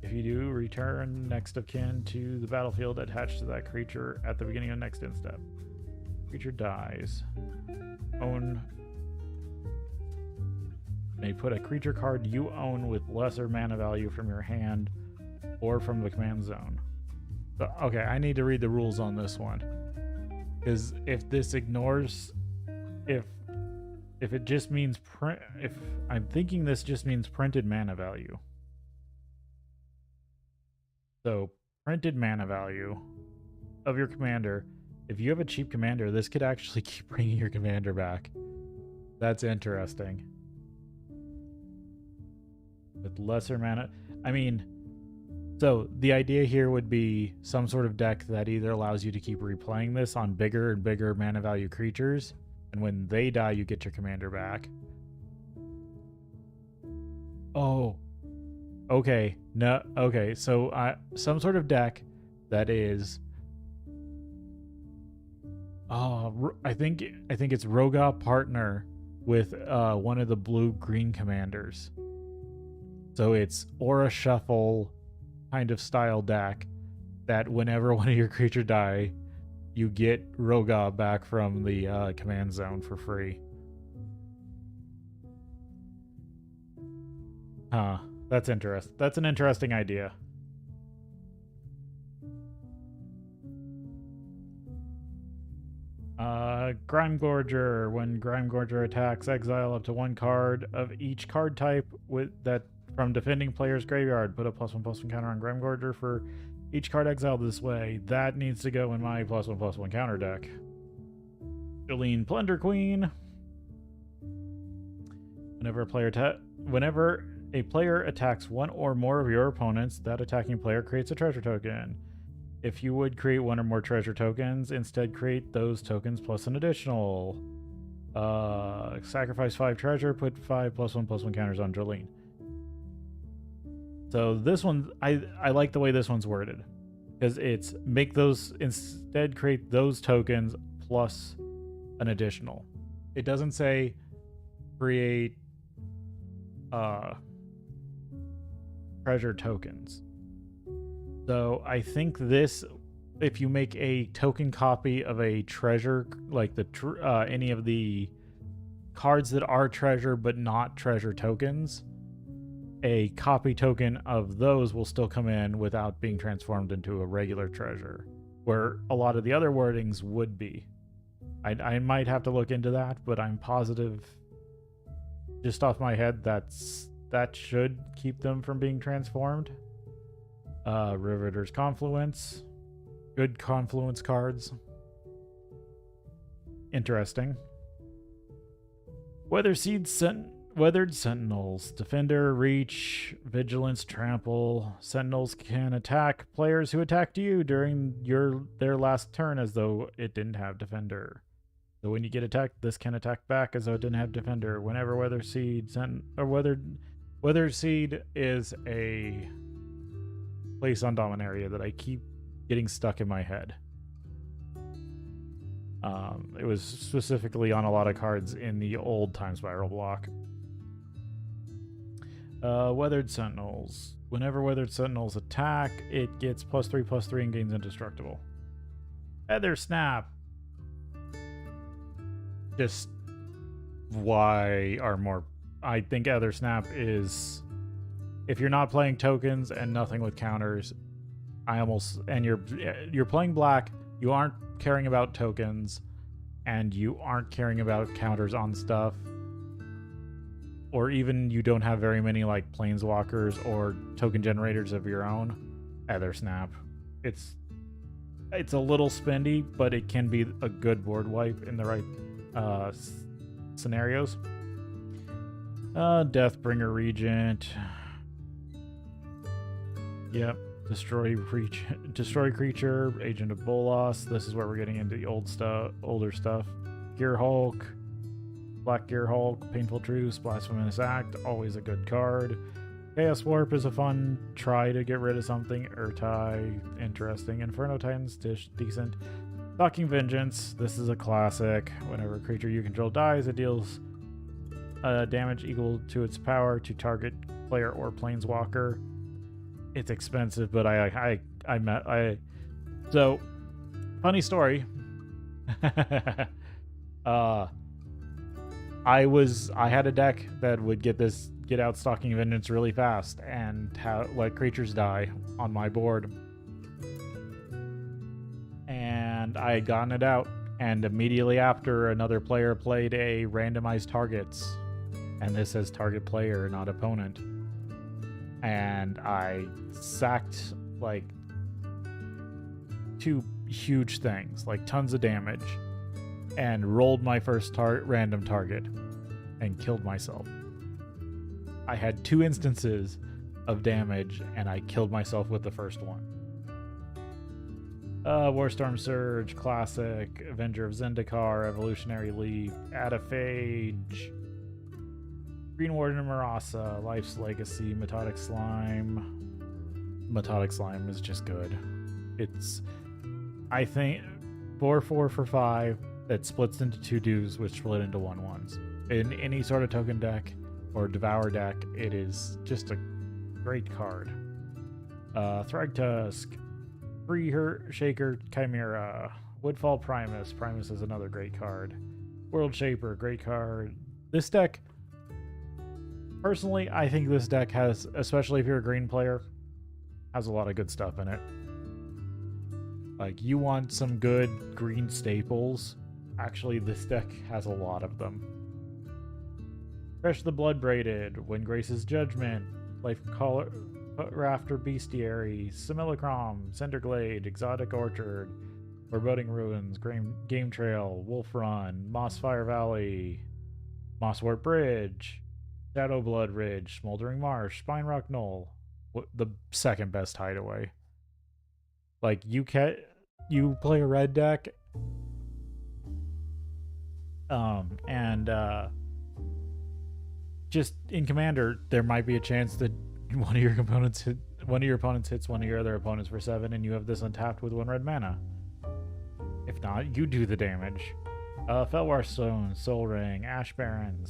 If you do, return next of kin to the battlefield attached to that creature at the beginning of next end step. Creature dies. Own. May put a creature card you own with lesser mana value from your hand or from the command zone. So, okay, I need to read the rules on this one. Because if this ignores, if it just means if I'm thinking this just means printed mana value. So printed mana value of your commander. If you have a cheap commander, this could actually keep bringing your commander back. That's interesting. With lesser mana, I mean, so the idea here would be some sort of deck that either allows you to keep replaying this on bigger and bigger mana value creatures, and when they die, you get your commander back. Oh, okay. No, okay. So some sort of deck that is, I think it's Roga partner with one of the blue-green commanders. So it's Aura Shuffle kind of style deck that whenever one of your creatures die, you get Roga back from the command zone for free. Huh. That's interesting. That's an interesting idea. Grimegorger. When Grimegorger attacks, exile up to one card of each card type with that from defending player's graveyard. Put a +1/+1 counter on Grimegorger for each card exiled this way. That needs to go in my +1/+1 counter deck. Jolene Plunder Queen. Whenever a player attacks one or more of your opponents, that attacking player creates a treasure token. If you would create one or more treasure tokens, instead create those tokens plus an additional. Sacrifice 5 treasure, put 5 +1/+1 counters on Jolene. So this one, I like the way this one's worded. Because it's make those, instead create those tokens plus an additional. It doesn't say create treasure tokens. So I think this, if you make a token copy of a treasure, like any of the cards that are treasure but not treasure tokens, a copy token of those will still come in without being transformed into a regular treasure, where a lot of the other wordings would be. I might have to look into that, but I'm positive, just off my head, that should keep them from being transformed. Riveter's Confluence. Good Confluence cards. Interesting. Weathered Sentinels. Defender, Reach, Vigilance, Trample. Sentinels can attack players who attacked you during their last turn as though it didn't have Defender. So when you get attacked, this can attack back as though it didn't have Defender. Whenever Weathered Seed is a place on Dominaria that I keep getting stuck in my head. It was specifically on a lot of cards in the old Time Spiral block. Weathered Sentinels. Whenever Weathered Sentinels attack, it gets +3/+3 and gains indestructible. Feather Snap. Just why are more... I think Feather Snap is... If you're not playing tokens and nothing with counters, and you're playing black, you aren't caring about tokens, and you aren't caring about counters on stuff, or even you don't have very many like planeswalkers or token generators of your own, Feather Snap. It's a little spendy, but it can be a good board wipe in the right scenarios. Deathbringer Regent. Yep. Destroy creature, Agent of Bolas. This is where we're getting into the older stuff. Gear Hulk, Black Gear Hulk, Painful Truce, Blasphemous Act, always a good card. Chaos Warp is a fun try to get rid of something. Urtai, interesting. Inferno Titan's decent. Stalking Vengeance, this is a classic. Whenever a creature you control dies, it deals damage equal to its power to target player or planeswalker. It's expensive, but so funny story. I had a deck that would get out Stalking Vengeance really fast and let creatures die on my board. And I had gotten it out, and immediately after, another player played a randomized targets, and this says target player, not opponent. And I sacked like 2 huge things, like tons of damage, and rolled my first random target and killed myself. I had 2 instances of damage and I killed myself with the first one. Warstorm Surge, Classic, Avenger of Zendikar, Evolutionary Leap, Adaphage, Green Warden of Marasa, Life's Legacy, Metotic Slime. Metotic Slime is just good. It's, I think, 4/4 for 5 that splits into 2 dues, which split into 1/1s. In any sort of token deck or Devour deck, it is just a great card. Thragtusk, Free Shaker, Chimera, Woodfall Primus. Primus is another great card. World Shaper, great card. This deck, personally, I think this deck has, especially if you're a green player, has a lot of good stuff in it. Like, you want some good green staples. Actually, this deck has a lot of them. Fresh the Blood Braided, Windgrace's Judgment, Life Caller, Rafter Bestiary, Simulacrum, Cinderglade, Exotic Orchard, Foreboding Ruins, Game Trail, Wolf Run, Mossfire Valley, Mosswort Bridge, Shadowblood Ridge, Smoldering Marsh, Spinerock Knoll, the second best hideaway. Like, you play a red deck, just in Commander, there might be a chance that one of your opponents hits one of your other opponents for 7, and you have this untapped with 1 red mana. If not, you do the damage. Felwar Stone, Soul Ring, Ash Baron,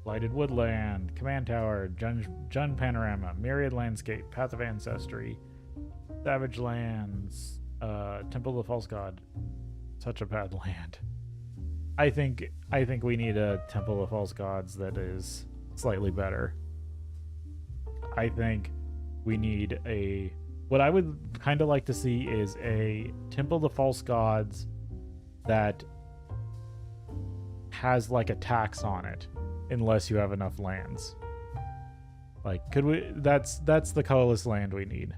Blighted Woodland, Command Tower, Jun Panorama, Myriad Landscape, Path of Ancestry, Savage Lands, Temple of the False God. Such a bad land. I think we need a Temple of False Gods that is slightly better. I think we need what I would kind of like to see is a Temple of the False Gods that has like a tax on it, unless you have enough lands. Like, could we? That's the colorless land we need.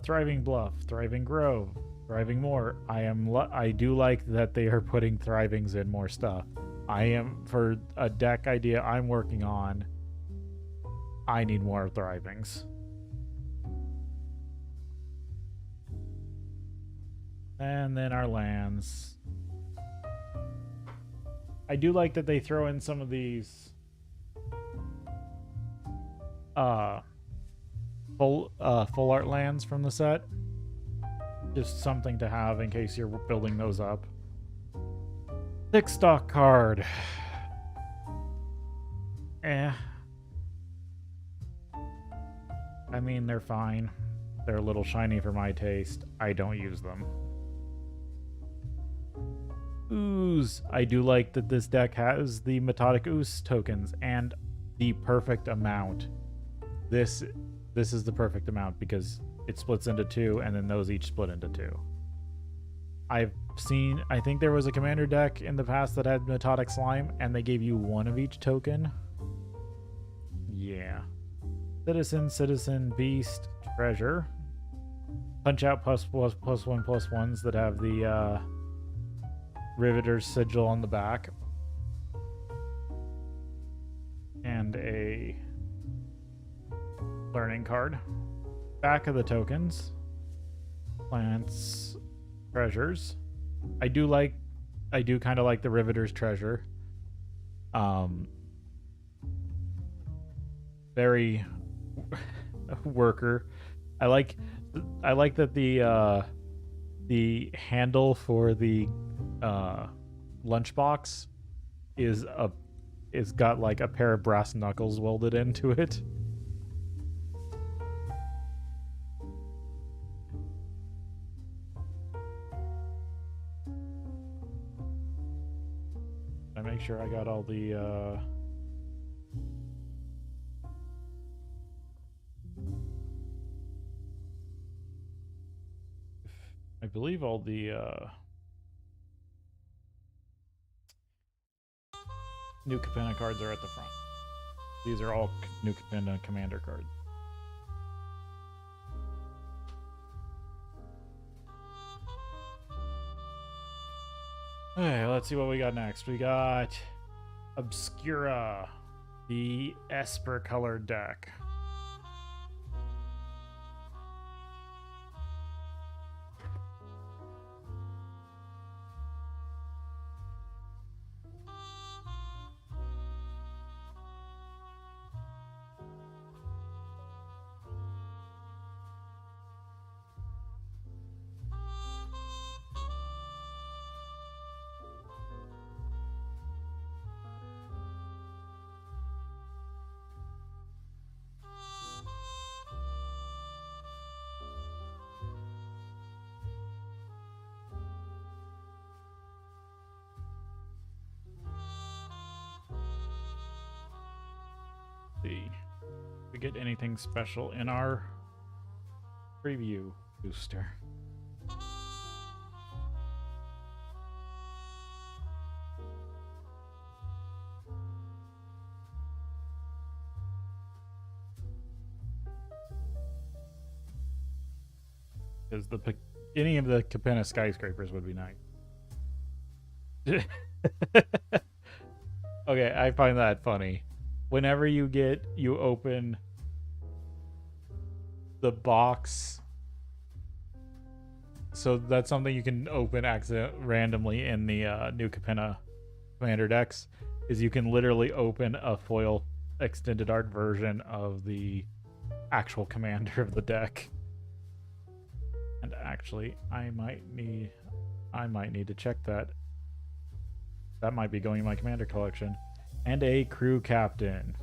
Thriving Bluff, Thriving Grove, Thriving Moor. I do like that they are putting Thrivings in more stuff. For a deck idea I'm working on, I need more Thrivings. And then our lands. I do like that they throw in some of these full art lands from the set. Just something to have in case you're building those up. Thick stock card. I mean, they're fine. They're a little shiny for my taste. I don't use them. Ooze. I do like that this deck has the Metotic Ooze tokens and the perfect amount. This is the perfect amount because it splits into 2 and then those each split into 2. I think there was a commander deck in the past that had Metotic Slime and they gave you 1 of each token. Yeah. Citizen, Beast, Treasure. Punch out +1/+1s that have the Riveter's sigil on the back. And a learning card. Back of the tokens. Plants, treasures. I do kind of like the Riveter's treasure. Very worker. I like that the handle for the lunchbox is got like a pair of brass knuckles welded into it. I make sure I got all the I believe all the new Capenna cards are at the front. These are all new Capenna commander cards. Okay, let's see what we got next. We got Obscura, the Esper colored deck. See if we get anything special in our preview booster. Because any of the Capenna skyscrapers would be nice. Okay, I find that funny. Whenever you open the box, so that's something you can open randomly in the new Capenna commander decks, is you can literally open a foil extended art version of the actual commander of the deck. And actually, I might need to check that. That might be going in my commander collection. And a crew captain.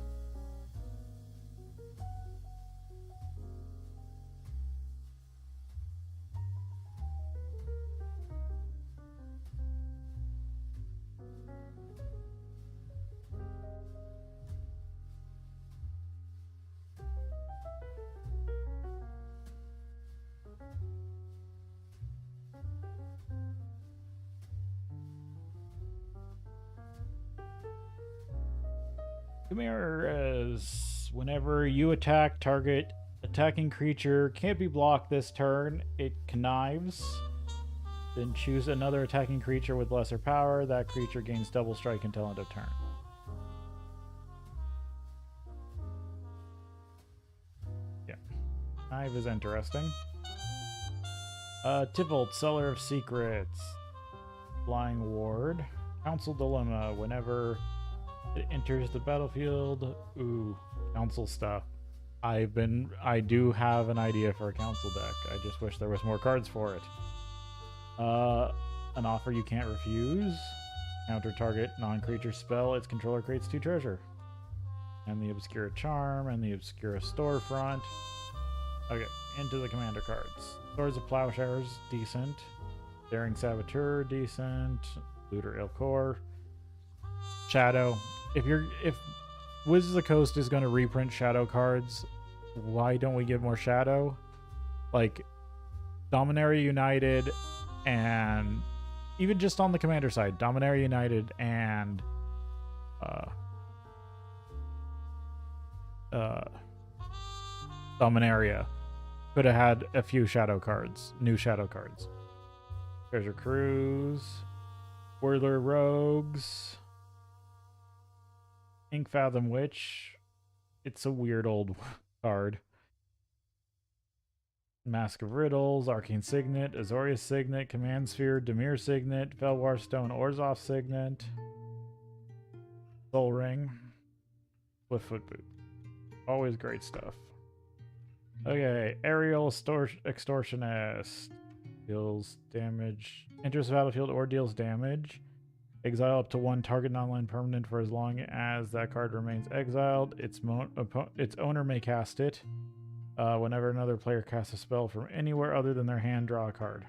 Chimeras. Whenever you attack, target attacking creature can't be blocked this turn. It connives. Then choose another attacking creature with lesser power. That creature gains double strike until end of turn. Yeah. Connive is interesting. Tybalt, Seller of Secrets. Flying Ward. Council Dilemma. Whenever it enters the battlefield. Ooh, council stuff. I do have an idea for a council deck. I just wish there was more cards for it. An offer you can't refuse. Counter target non-creature spell. Its controller creates 2 treasure. And the Obscura Charm and the Obscura Storefront. Okay, into the commander cards. Swords of Plowshares, decent. Daring Saboteur, decent. Looter Ilkor. Shadow. If Wizards of the Coast is going to reprint Shadow cards, why don't we get more Shadow? Like Dominaria United, and even just on the commander side, Dominaria United and Dominaria could have had a few Shadow cards, new Shadow cards. Treasure Cruise, Whirler Rogues. Ink Fathom Witch. It's a weird old card. Mask of Riddles, Arcane Signet, Azorius Signet, Command Sphere, Dimir Signet, Felwar Stone, Orzhov Signet, Soul Ring, Swiftfoot Boot. Always great stuff. Okay, Aerial Extortionist. Deals damage. Enters the battlefield or deals damage. Exile up to one target non-land permanent for as long as that card remains exiled. Its owner may cast it. Whenever another player casts a spell from anywhere other than their hand, draw a card.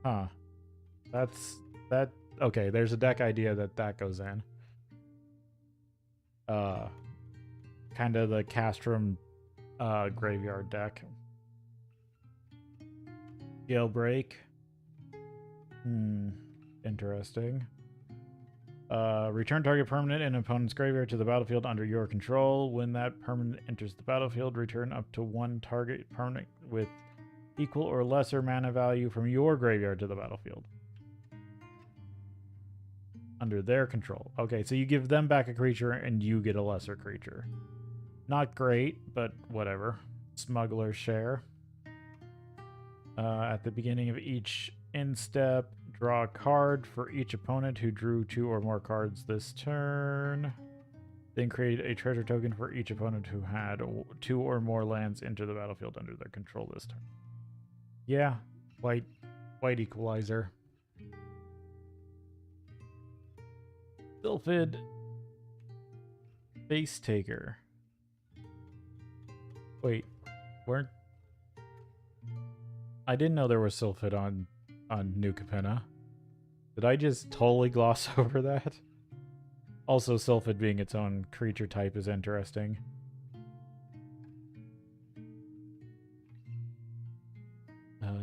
Huh. That. Okay, there's a deck idea that goes in. Kind of the Castrum graveyard deck. Jailbreak. Interesting. Return target permanent in opponent's graveyard to the battlefield under your control. When that permanent enters the battlefield, return up to one target permanent with equal or lesser mana value from your graveyard to the battlefield. Under their control. Okay, so you give them back a creature and you get a lesser creature. Not great, but whatever. Smuggler's Share. At the beginning of each end step, draw a card for each opponent who drew 2 or more cards this turn. Then create a treasure token for each opponent who had 2 or more lands enter the battlefield under their control this turn. Yeah, white equalizer. Sylphid Face Taker. Wait, weren't... I didn't know there was Sylphid on New Capenna. Did I just totally gloss over that? Also, Sylphid being its own creature type is interesting.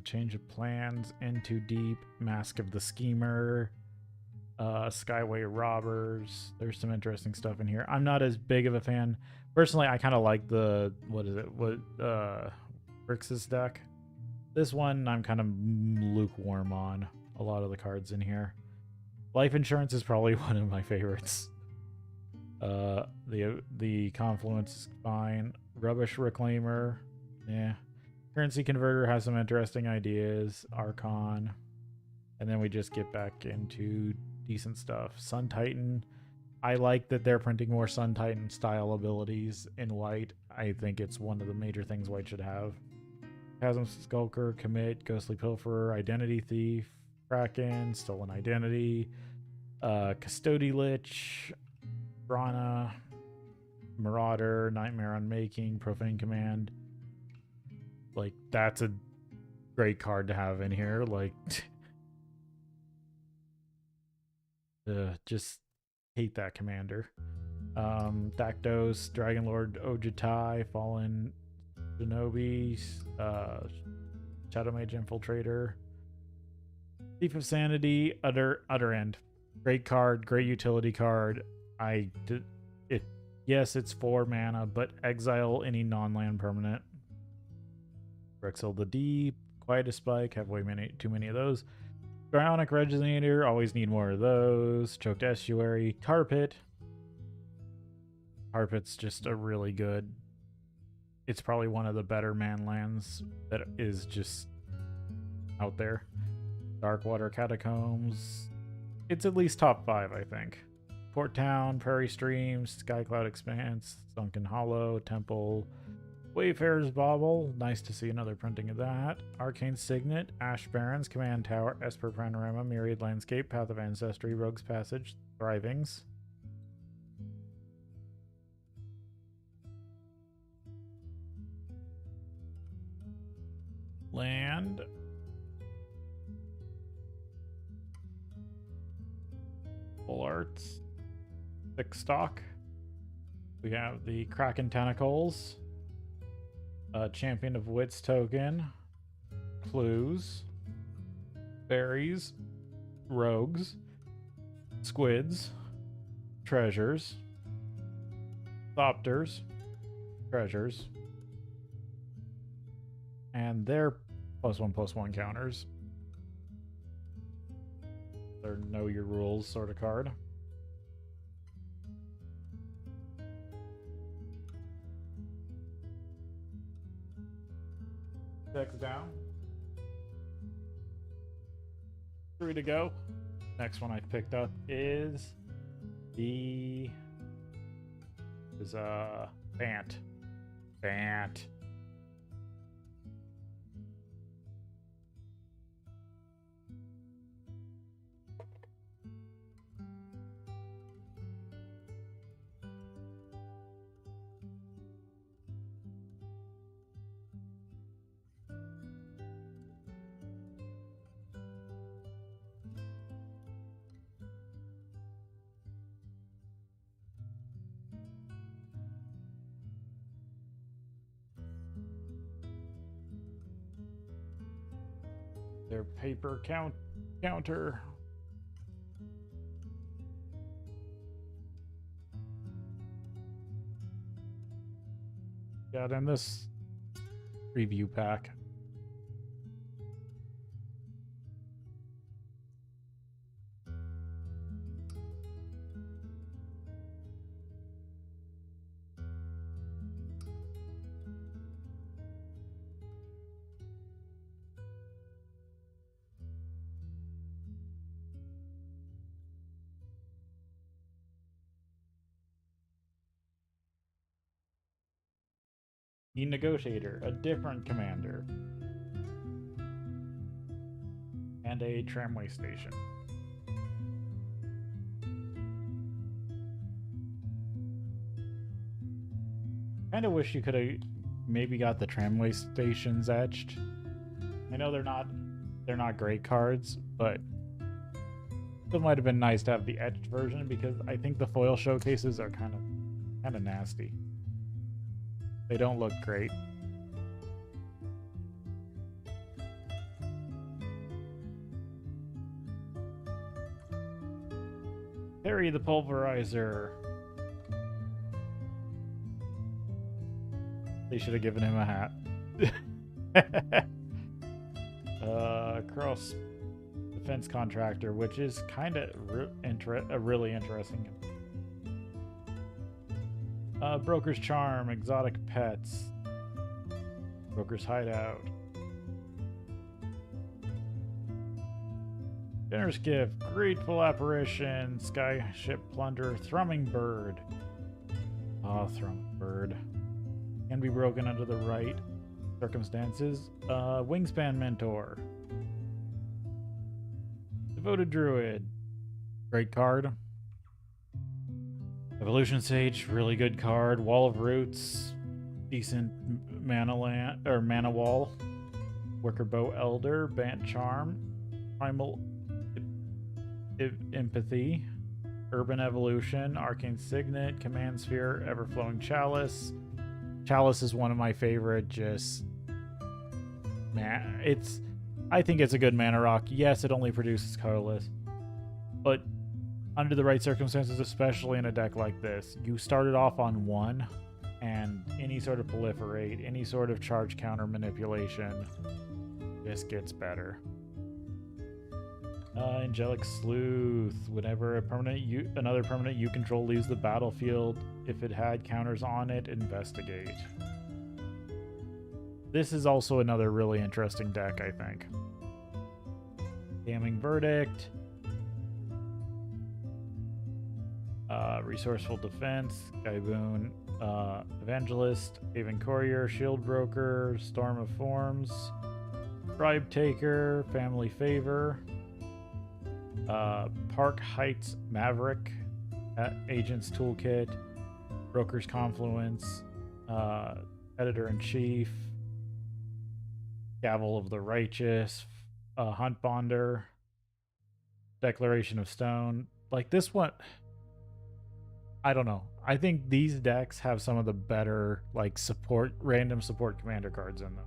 Change of Plans, Into Deep, Mask of the Schemer, Skyway Robbers. There's some interesting stuff in here. I'm not as big of a fan. Personally, I kind of like the, Rix's deck. This one, I'm kind of lukewarm on a lot of the cards in here. Life Insurance is probably one of my favorites. The Confluence is fine. Rubbish Reclaimer, yeah. Currency Converter has some interesting ideas. Archon. And then we just get back into decent stuff. Sun Titan. I like that they're printing more Sun Titan style abilities in white. I think it's one of the major things white should have. Chasm Skulker, Commit, Ghostly Pilferer, Identity Thief, Kraken, Stolen Identity, Custody Lich, Brana, Marauder, Nightmare Unmaking, Profane Command. Like, that's a great card to have in here. Like, just hate that commander. Dakdos, Dragonlord Ojutai, Fallen Shinobi, Shadow Mage Infiltrator, Thief of Sanity, Utter End. Great card, great utility card. Yes, it's 4 mana, but exile any non-land permanent. Rexel the Deep, Quietus Spike, have too many of those. Bionic Resonator, always need more of those. Choked Estuary, Carpet. Carpet's just a really good... It's probably one of the better man lands that is just out there. Darkwater Catacombs. It's at least top 5, I think. Port Town, Prairie Streams, Skycloud Expanse, Sunken Hollow, Temple, Wayfarer's Bauble. Nice to see another printing of that. Arcane Signet, Ash Barrens, Command Tower, Esper Panorama, Myriad Landscape, Path of Ancestry, Rogue's Passage, Thrivings. Land. Full Arts. Thick Stock. We have the Kraken Tentacles. Champion of Wits token. Clues. Berries. Rogues. Squids. Treasures. Thopters. Treasures. And their +1/+1 counters. Or know your rules sort of card. Deck's down. 3 to go. Next one I picked up is Bant. Bant. Their paper counter. Got in this preview pack. The Negotiator, a different commander, and a tramway station. Kind of wish you could have maybe got the tramway stations etched. I know they're not great cards, but it might have been nice to have the etched version because I think the foil showcases are kind of nasty. They don't look great. Harry the Pulverizer. They should have given him a hat. Cross Defense Contractor, which is kind of really interesting. Broker's Charm, Exotic Pets, Broker's Hideout, Generous Gift, Grateful Apparition, Skyship Plunder, Thrumming Bird. Oh, Thrumming Bird. Can be broken under the right circumstances. Wingspan Mentor. Devoted Druid. Great card. Evolution Sage, really good card. Wall of Roots, decent mana wall. Wicker Bow Elder, Bant Charm, Primal Empathy, Urban Evolution, Arcane Signet, Command Sphere, Everflowing Chalice. Chalice is one of my favorite. I think it's a good mana rock. Yes, it only produces colorless, but under the right circumstances, especially in a deck like this, you started off on 1, and any sort of proliferate, any sort of charge counter manipulation, this gets better. Angelic Sleuth. Whenever another permanent you control leaves the battlefield, if it had counters on it, investigate. This is also another really interesting deck, I think. Damning Verdict. Resourceful Defense, Skyboon, Evangelist, Haven Courier, Shield Broker, Storm of Forms, Bribe Taker, Family Favor, Park Heights Maverick, Agent's Toolkit, Broker's Confluence, Editor-in-Chief, Gavel of the Righteous, Hunt Bonder, Declaration of Stone. Like this one, I don't know. I think these decks have some of the better like random support commander cards in them.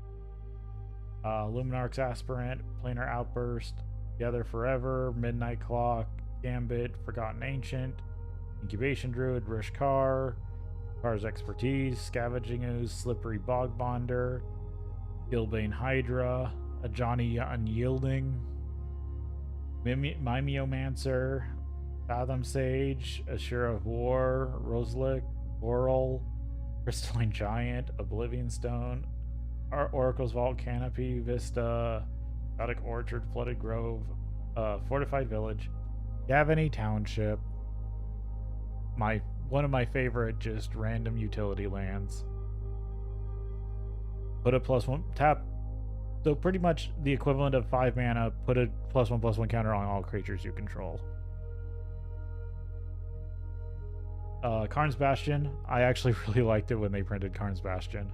Luminarch's Aspirant, Planar Outburst, Together Forever, Midnight Clock, Gambit, Forgotten Ancient, Incubation Druid, Rishkar, Car's Expertise, Scavenging Ooze, Slippery Bog Bonder, Gilbane Hydra, a Johnny Unyielding, Mimeomancer, Fathom Sage, Assure of War, Rosalick, Boral, Crystalline Giant, Oblivion Stone, Oracle's Vault, Canopy, Vista, Exotic Orchard, Flooded Grove, Fortified Village, Gavany Township, one of my favorite just random utility lands. Put a +1 tap. So pretty much the equivalent of 5 mana, put a +1/+1 counter on all creatures you control. Karn's Bastion. I actually really liked it when they printed Karn's Bastion.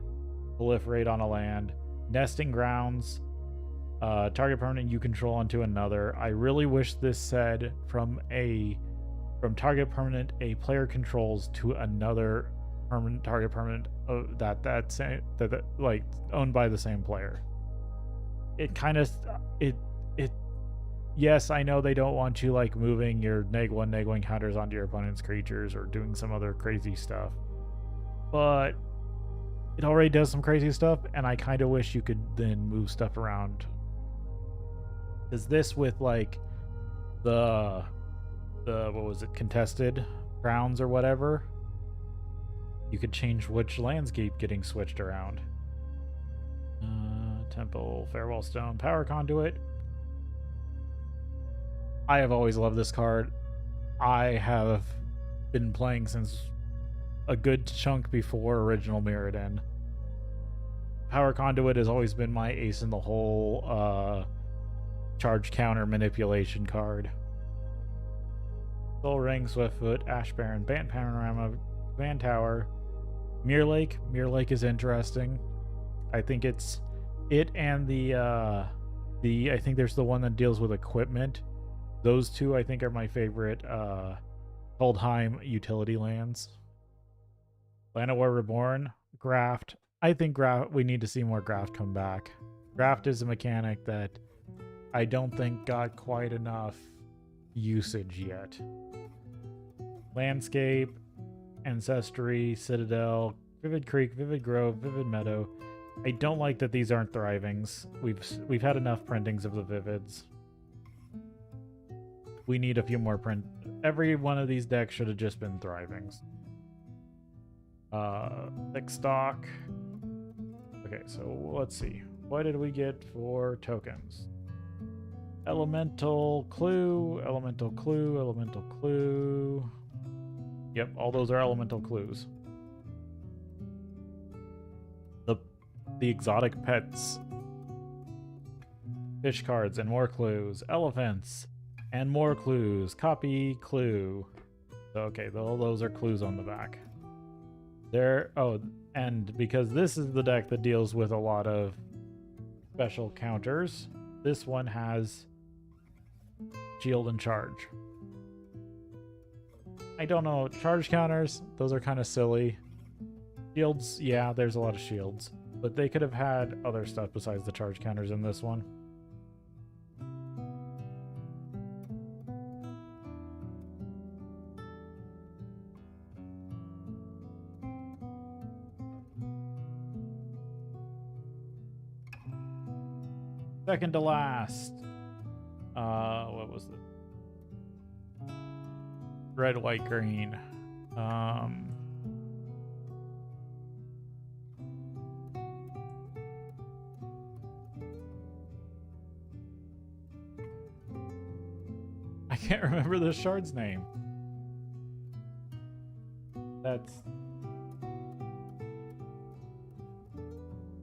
Proliferate on a land. Nesting Grounds. Target permanent you control onto another. I really wish this said from target permanent a player controls to another target permanent that like owned by the same player. It kind of yes, I know they don't want you like moving your -1/-1 counters onto your opponent's creatures or doing some other crazy stuff, but it already does some crazy stuff, and I kind of wish you could then move stuff around. Is this with like the what was it, contested grounds or whatever? You could change which landscape getting switched around. Temple, Farewell Stone, Power Conduit. I have always loved this card. I have been playing since a good chunk before original Mirrodin. Power Conduit has always been my ace in the hole charge counter manipulation card. Soul Ring, Swiftfoot, Ash Baron, Bant Panorama, Van Tower, Mirror Lake. Mirror Lake is interesting. I think it's it and the I think there's the one that deals with equipment. Those two I think are my favorite Holdheim utility lands. Land of War Reborn, Graft. I think we need to see more Graft come back. Graft is a mechanic that I don't think got quite enough usage yet. Landscape, Ancestry, Citadel, Vivid Creek, Vivid Grove, Vivid Meadow. I don't like that these aren't Thrivings. We've had enough printings of the Vivids. We need a few more print. Every one of these decks should have just been Thrivings. Thick Stock. Okay, so let's see. What did we get for tokens? Elemental Clue, Elemental Clue, Elemental Clue. Yep, all those are Elemental Clues. The exotic pets. Fish cards and more clues. Elephants and more clues. Copy clue. Okay, all those are clues on the back. And because this is the deck that deals with a lot of special counters, this one has shield and charge. I don't know, charge counters, those are kind of silly. Shields, yeah, there's a lot of shields, but they could have had other stuff besides the charge counters in this one. Second to last. What was it? Red, white, green. I can't remember the shard's name. That's...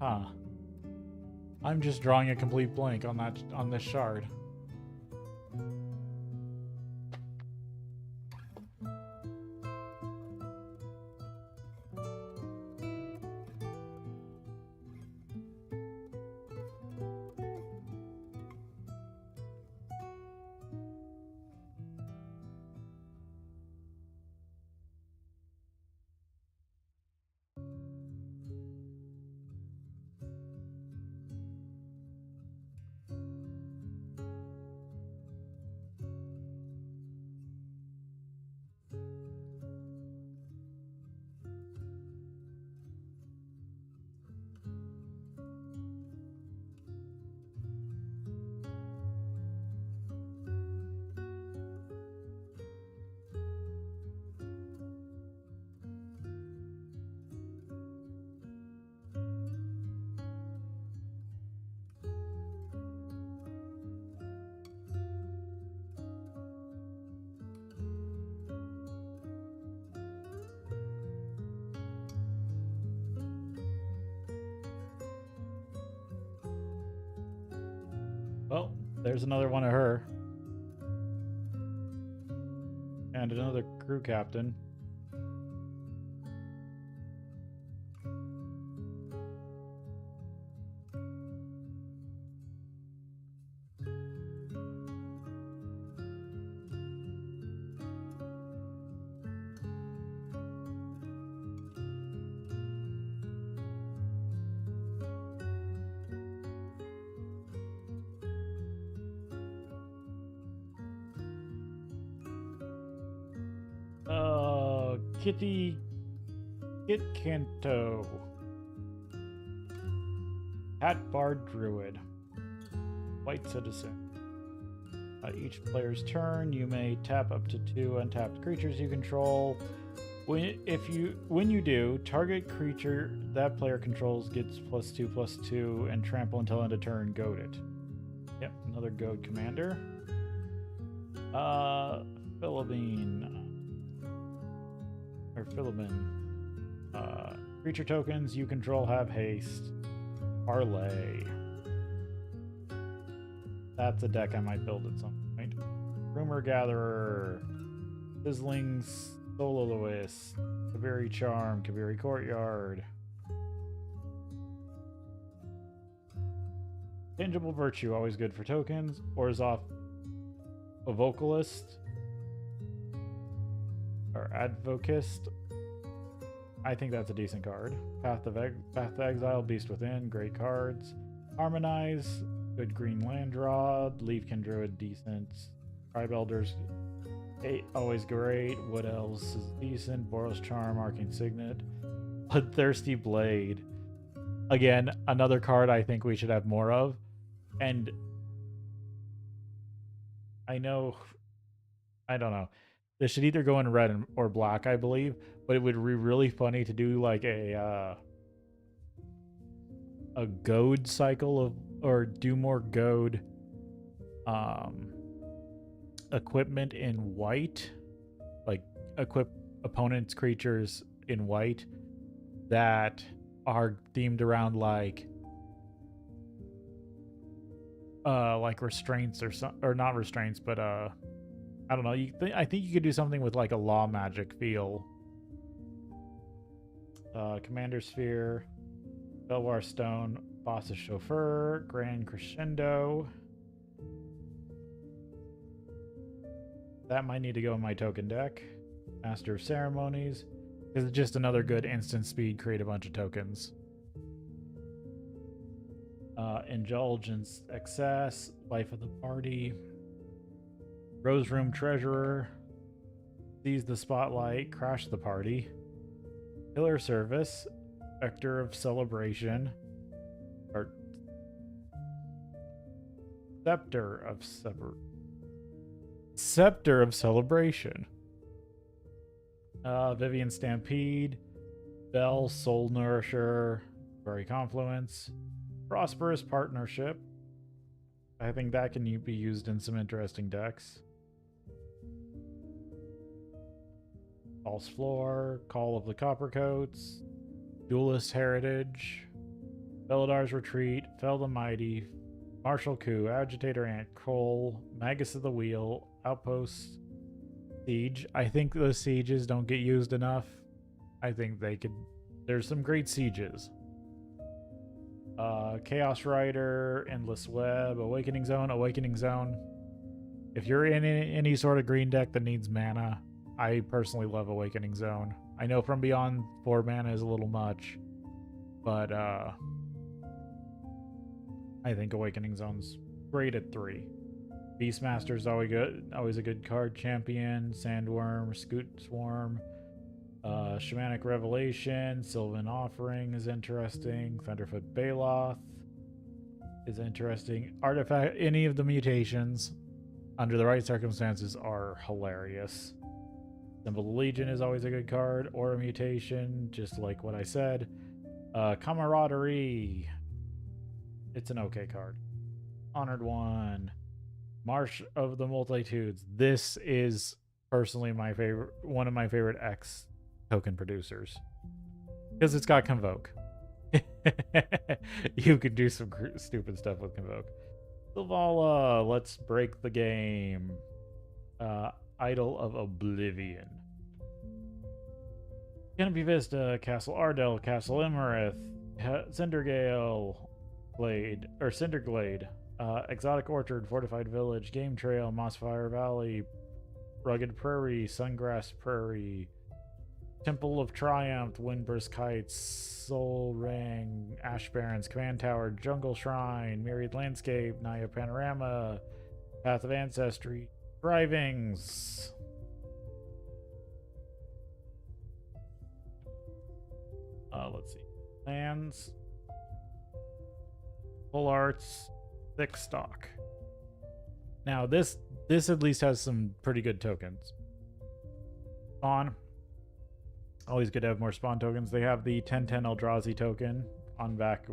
Huh. I'm just drawing a complete blank on this shard. there's another one of her. And another crew captain. Kit Canto. Hat Bard Druid. White Citizen. Each player's turn, you may tap up to 2 untapped creatures you control. When you do, target creature that player controls gets +2/+2 and trample until end of turn. Goad it. Yep, another goad commander. Philomene. Creature tokens you control have haste. Parlay. That's a deck I might build at some point. Rumor Gatherer. Sizzling Soloist. Kaviri Charm. Kaviri Courtyard. Tangible Virtue, always good for tokens. Orzhov, a Vocalist. Or Advocist. I think that's a decent card. Path to Exile, Beast Within, great cards. Harmonize, good green land draw. Leafkin Druid, decent. Tribelders, 8, always great. Wood Elves is decent. Boros Charm, Arcane Signet. Bloodthirsty Blade. Again, another card I think we should have more of. And I don't know. This should either go in red or black, I believe. But it would be really funny to do like a goad cycle or do more goad equipment in white, like equip opponents' creatures in white that are themed around like restraints or not restraints, but I don't know. I think you could do something with like a law magic feel. Commander Sphere, Belwar Stone, Boss's Chauffeur, Grand Crescendo. That might need to go in my token deck. Master of Ceremonies. Because it's just another good instant speed, create a bunch of tokens. Indulgence Excess, Life of the Party. Rose Room Treasurer. Seize the Spotlight, Crash the Party. Pillar Service, Spectre of Celebration, or Scepter of Celebration. Vivian Stampede, Bell Soul Nourisher, Very Confluence, Prosperous Partnership. I think that can be used in some interesting decks. False Floor, Call of the Coppercoats, Duelist Heritage, Beladar's Retreat, Fell the Mighty, Martial Coup, Agitator Ant, Kroll, Magus of the Wheel, Outpost, Siege. I think those sieges don't get used enough. I think they could. There's some great sieges. Chaos Rider, Endless Web, Awakening Zone. If you're in any sort of green deck that needs mana, I personally love Awakening Zone. I know From Beyond 4 mana is a little much, but I think Awakening Zone's great at 3. Beastmaster's always a good card. Champion, Sandworm, Scoot Swarm, Shamanic Revelation, Sylvan Offering is interesting. Thunderfoot Baloth is interesting. Artifact, any of the mutations under the right circumstances are hilarious. Symbol of the Legion is always a good card, or a mutation, just like what I said. Camaraderie. It's an okay card. Honored One. Marsh of the Multitudes. This is personally my favorite, one of my favorite X token producers. Because it's got Convoke. You could do some stupid stuff with Convoke. Silvala, let's break the game. Idol of Oblivion. Canopy Vista, Castle Ardell, Castle Imarith, Cindergale Glade, or Cinderglade, Exotic Orchard, Fortified Village, Game Trail, Mossfire Valley, Rugged Prairie, Sungrass Prairie, Temple of Triumph, Windburst Heights, Soul Ring, Ash Barrens, Command Tower, Jungle Shrine, Myriad Landscape, Naya Panorama, Path of Ancestry, Drivings. Let's see. Lands. Full Arts. Thick Stock. Now this at least has some pretty good tokens. Spawn. Always good to have more spawn tokens. They have the 1010 Eldrazi token on back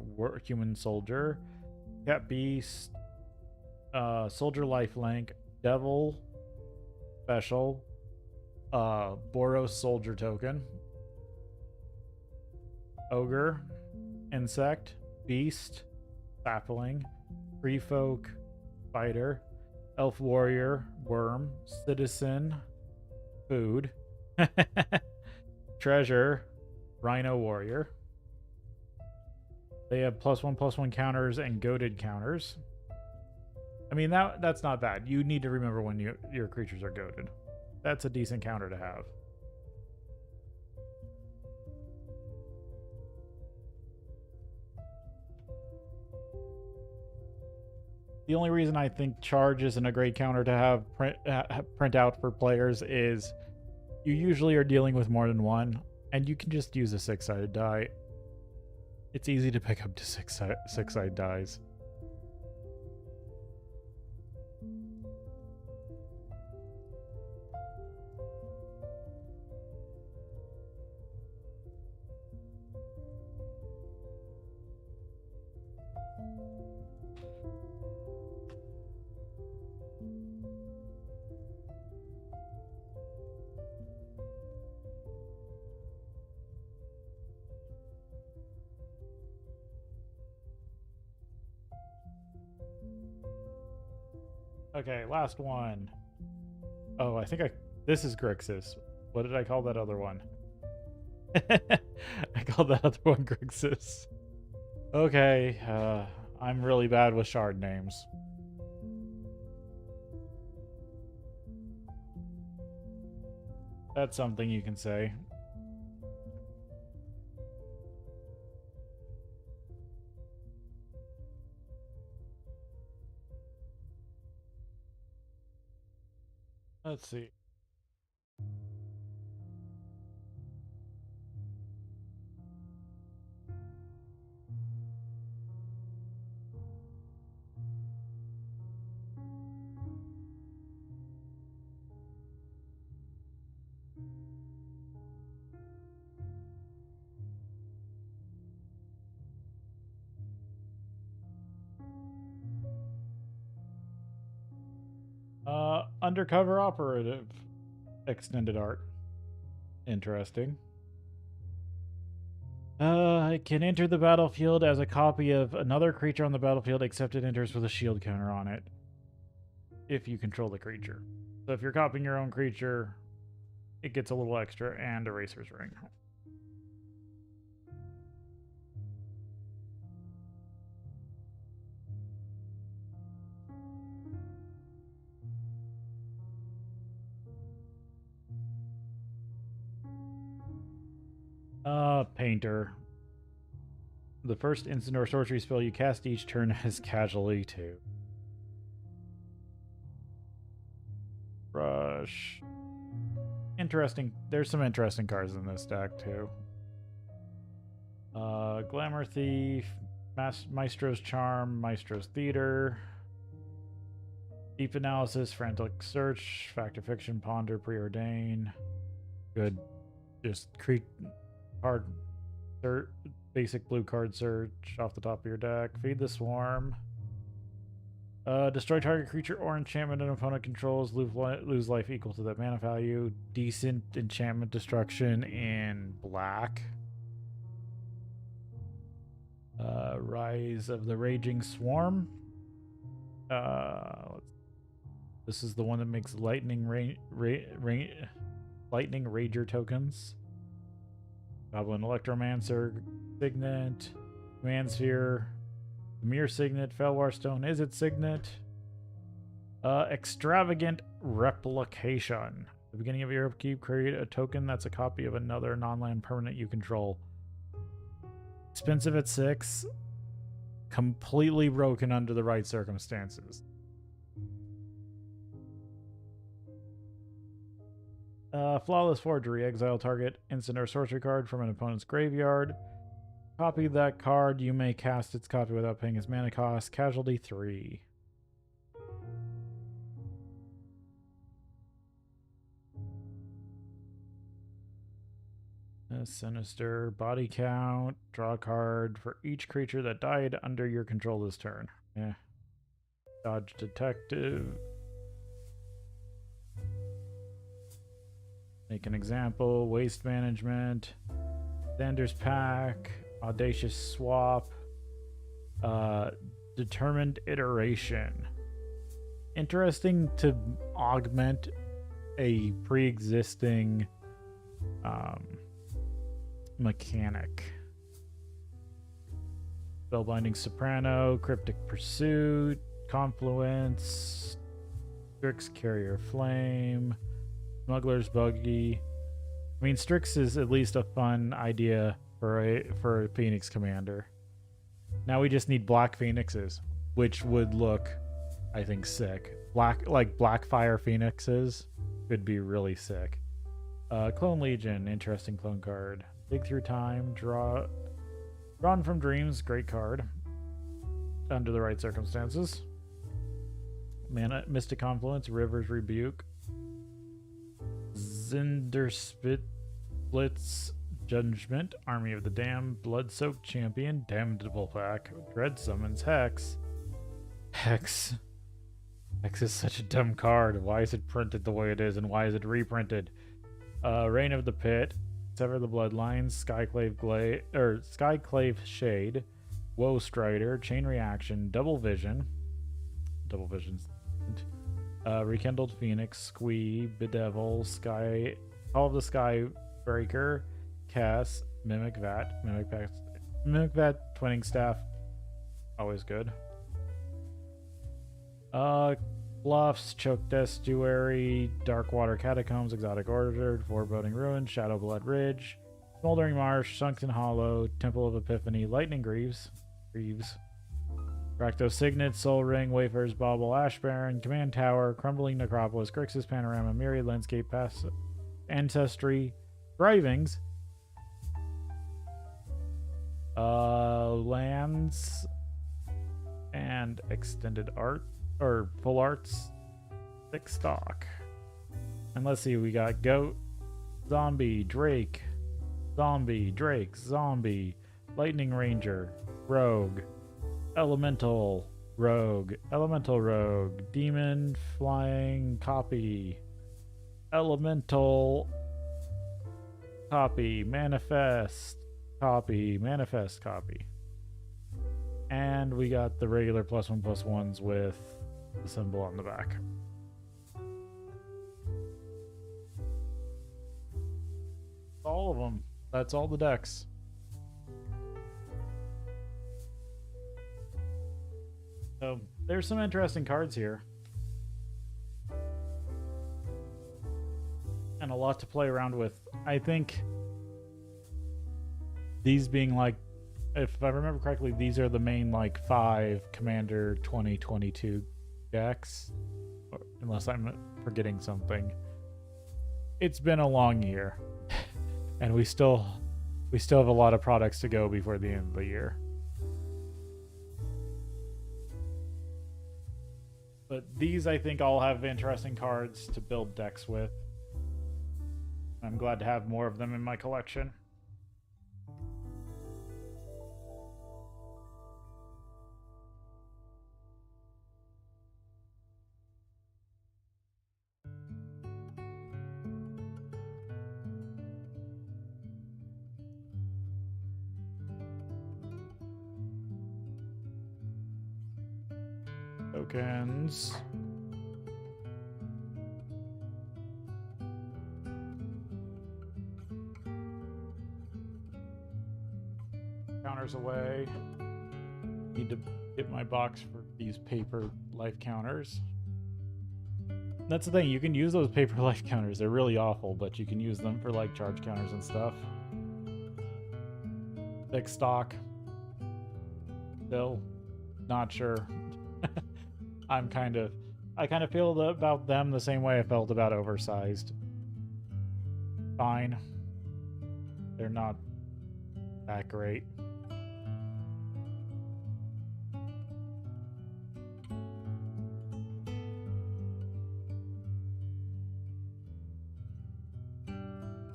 Human Soldier. Cat Beast. Soldier Lifelink. Devil. Special. Boros Soldier token. Ogre. Insect. Beast. Sapling. Free Folk. Fighter. Elf Warrior. Worm. Citizen. Food. Treasure. Rhino Warrior. They have +1/+1 counters and goaded counters. I mean, that's not bad. You need to remember when your creatures are goaded. That's a decent counter to have. The only reason I think Charge isn't a great counter to have print out for players is you usually are dealing with more than one, and you can just use a 6-sided die. It's easy to pick up to six-sided dies. Okay, last one. Oh, I think this is Grixis. What did I call that other one? I called that other one Grixis. Okay, I'm really bad with shard names. That's something you can say. Let's see. Undercover Operative. Extended art. Interesting. It can enter the battlefield as a copy of another creature on the battlefield, except it enters with a shield counter on it. If you control the creature. So if you're copying your own creature, it gets a little extra and Eraser's Ring. Painter. The first instant or sorcery spell you cast each turn has casualty too. Rush. Interesting. There's some interesting cards in this deck too. Glamour Thief, Maestro's Charm, Maestro's Theater, Deep Analysis, Frantic Search, Fact or Fiction, Ponder, Preordain. Good. Just card basic blue card search off the top of your deck. Feed the Swarm. Destroy target creature or enchantment an opponent controls. Lose life equal to that mana value. Decent enchantment destruction in black. Rise of the Raging Swarm. This is the one that makes lightning lightning rager tokens. Goblin Electromancer signet, Command Sphere, Mirror signet, Felwar Stone is its signet. Extravagant replication. At the beginning of your upkeep, create a token that's a copy of another non-land permanent you control. Expensive at 6. Completely broken under the right circumstances. Flawless Forgery. Exile target instant or sorcery card from an opponent's graveyard. Copy that card. You may cast its copy without paying its mana cost. Casualty 3. Sinister. Body count. Draw a card for each creature that died under your control this turn. Dodge Detective. Make an example. Waste Management. Xander's Pack. Audacious Swap. Determined Iteration. Interesting to augment a pre-existing mechanic. Spellbinding Soprano. Cryptic Pursuit. Confluence. Strix Carrier Flame. Smuggler's Buggy. I mean, Strix is at least a fun idea for a Phoenix commander. Now we just need black Phoenixes, which would look, I think, sick. Blackfire Phoenixes could be really sick. Clone Legion, interesting clone card. Dig through time, drawn from dreams, great card. Under the right circumstances. Mana, Mystic Confluence, River's Rebuke. Splits Judgment, Army of the Damned, Blood-Soaked Champion, Damnable Pack, Dread Summons Hex. Hex is such a dumb card. Why is it printed the way it is, and why is it reprinted? Reign of the Pit, Sever the Bloodlines, Skyclave Shade, Woe Strider, Chain Reaction, Double Vision's Rekindled Phoenix, Squee, Bedevil, Call of the Sky Breaker, Cass, Mimic Vat, Mimic Vat, Twinning Staff, always good. Bluffs, Choked Estuary, Darkwater Catacombs, Exotic Order, Foreboding Ruin, Shadowblood Ridge, Smoldering Marsh, Sunken Hollow, Temple of Epiphany, Lightning Greaves, Rakdos Signet, Soul Ring, Wayfarer's Bauble, Ash Baron, Command Tower, Crumbling Necropolis, Grixis Panorama, Myriad Landscape, Pass, Ancestry, Thrivings, lands, and extended art, or full arts, 6 stock. And let's see, we got Goat, Zombie, Drake, Zombie, Lightning Ranger, Rogue, Elemental Rogue, Demon Flying Copy, Elemental Copy, Manifest Copy. And we got the regular +1/+1s with the symbol on the back. All of them. That's all the decks. So there's some interesting cards here. And a lot to play around with. I think these being like, if I remember correctly, these are the main like 5 Commander 2022 decks. Unless I'm forgetting something. It's been a long year. And we still have a lot of products to go before the end of the year. But these, I think, all have interesting cards to build decks with. I'm glad to have more of them in my collection. tokens. Counters away. Need to get my box for these paper life counters. That's the thing, you can use those paper life counters. They're really awful, but you can use them for like charge counters and stuff. Thick stock. Still not sure. I kind of feel about them the same way I felt about oversized. Fine. They're not that great.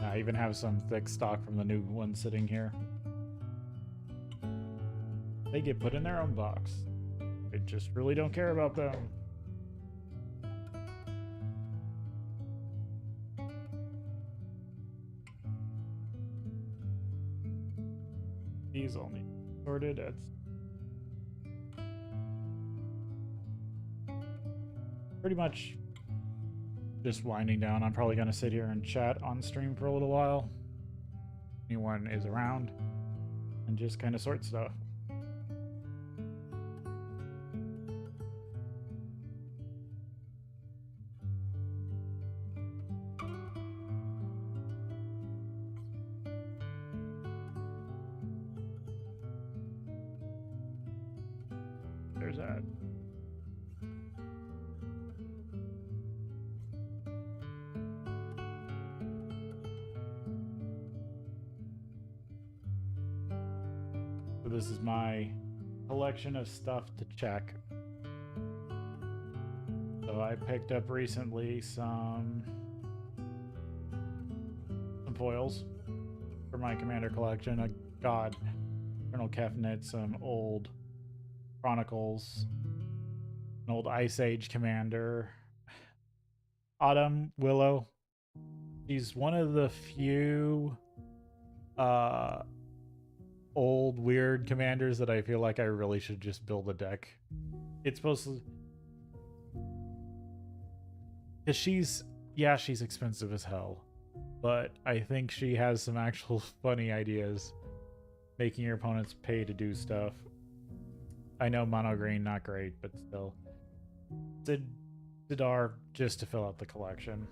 I even have some thick stock from the new one sitting here. They get put in their own box. I just really don't care about them. These all need sorted. It's pretty much just winding down. I'm probably going to sit here and chat on stream for a little while. Anyone is around and just kind of sort stuff. There's that. So this is my collection of stuff to check. So I picked up recently some foils for my commander collection. I got Colonel Kefnet, some old Chronicles, an old Ice Age commander, Autumn Willow. She's one of the few old weird commanders that I feel like I really should just build a deck. It's supposed to, because she's expensive as hell, but I think she has some actual funny ideas, making your opponents pay to do stuff. I know mono green, not great, but still. Sidar just to fill out the collection.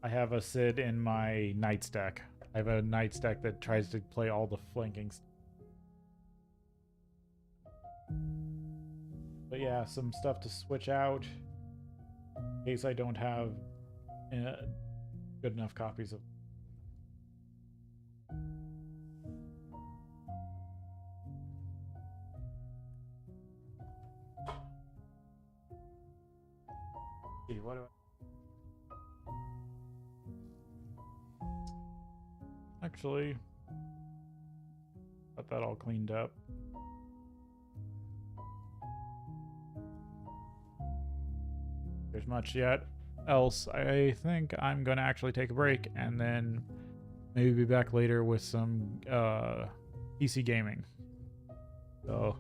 I have a Sid in my Knights deck. I have a Knights deck that tries to play all the flanking stuff. But yeah, some stuff to switch out in case I don't have good enough copies of. What do I... Actually, got that all cleaned up. There's much yet else. I think I'm gonna actually take a break and then maybe be back later with some PC gaming. So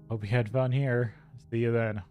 hope you had fun here. See you then.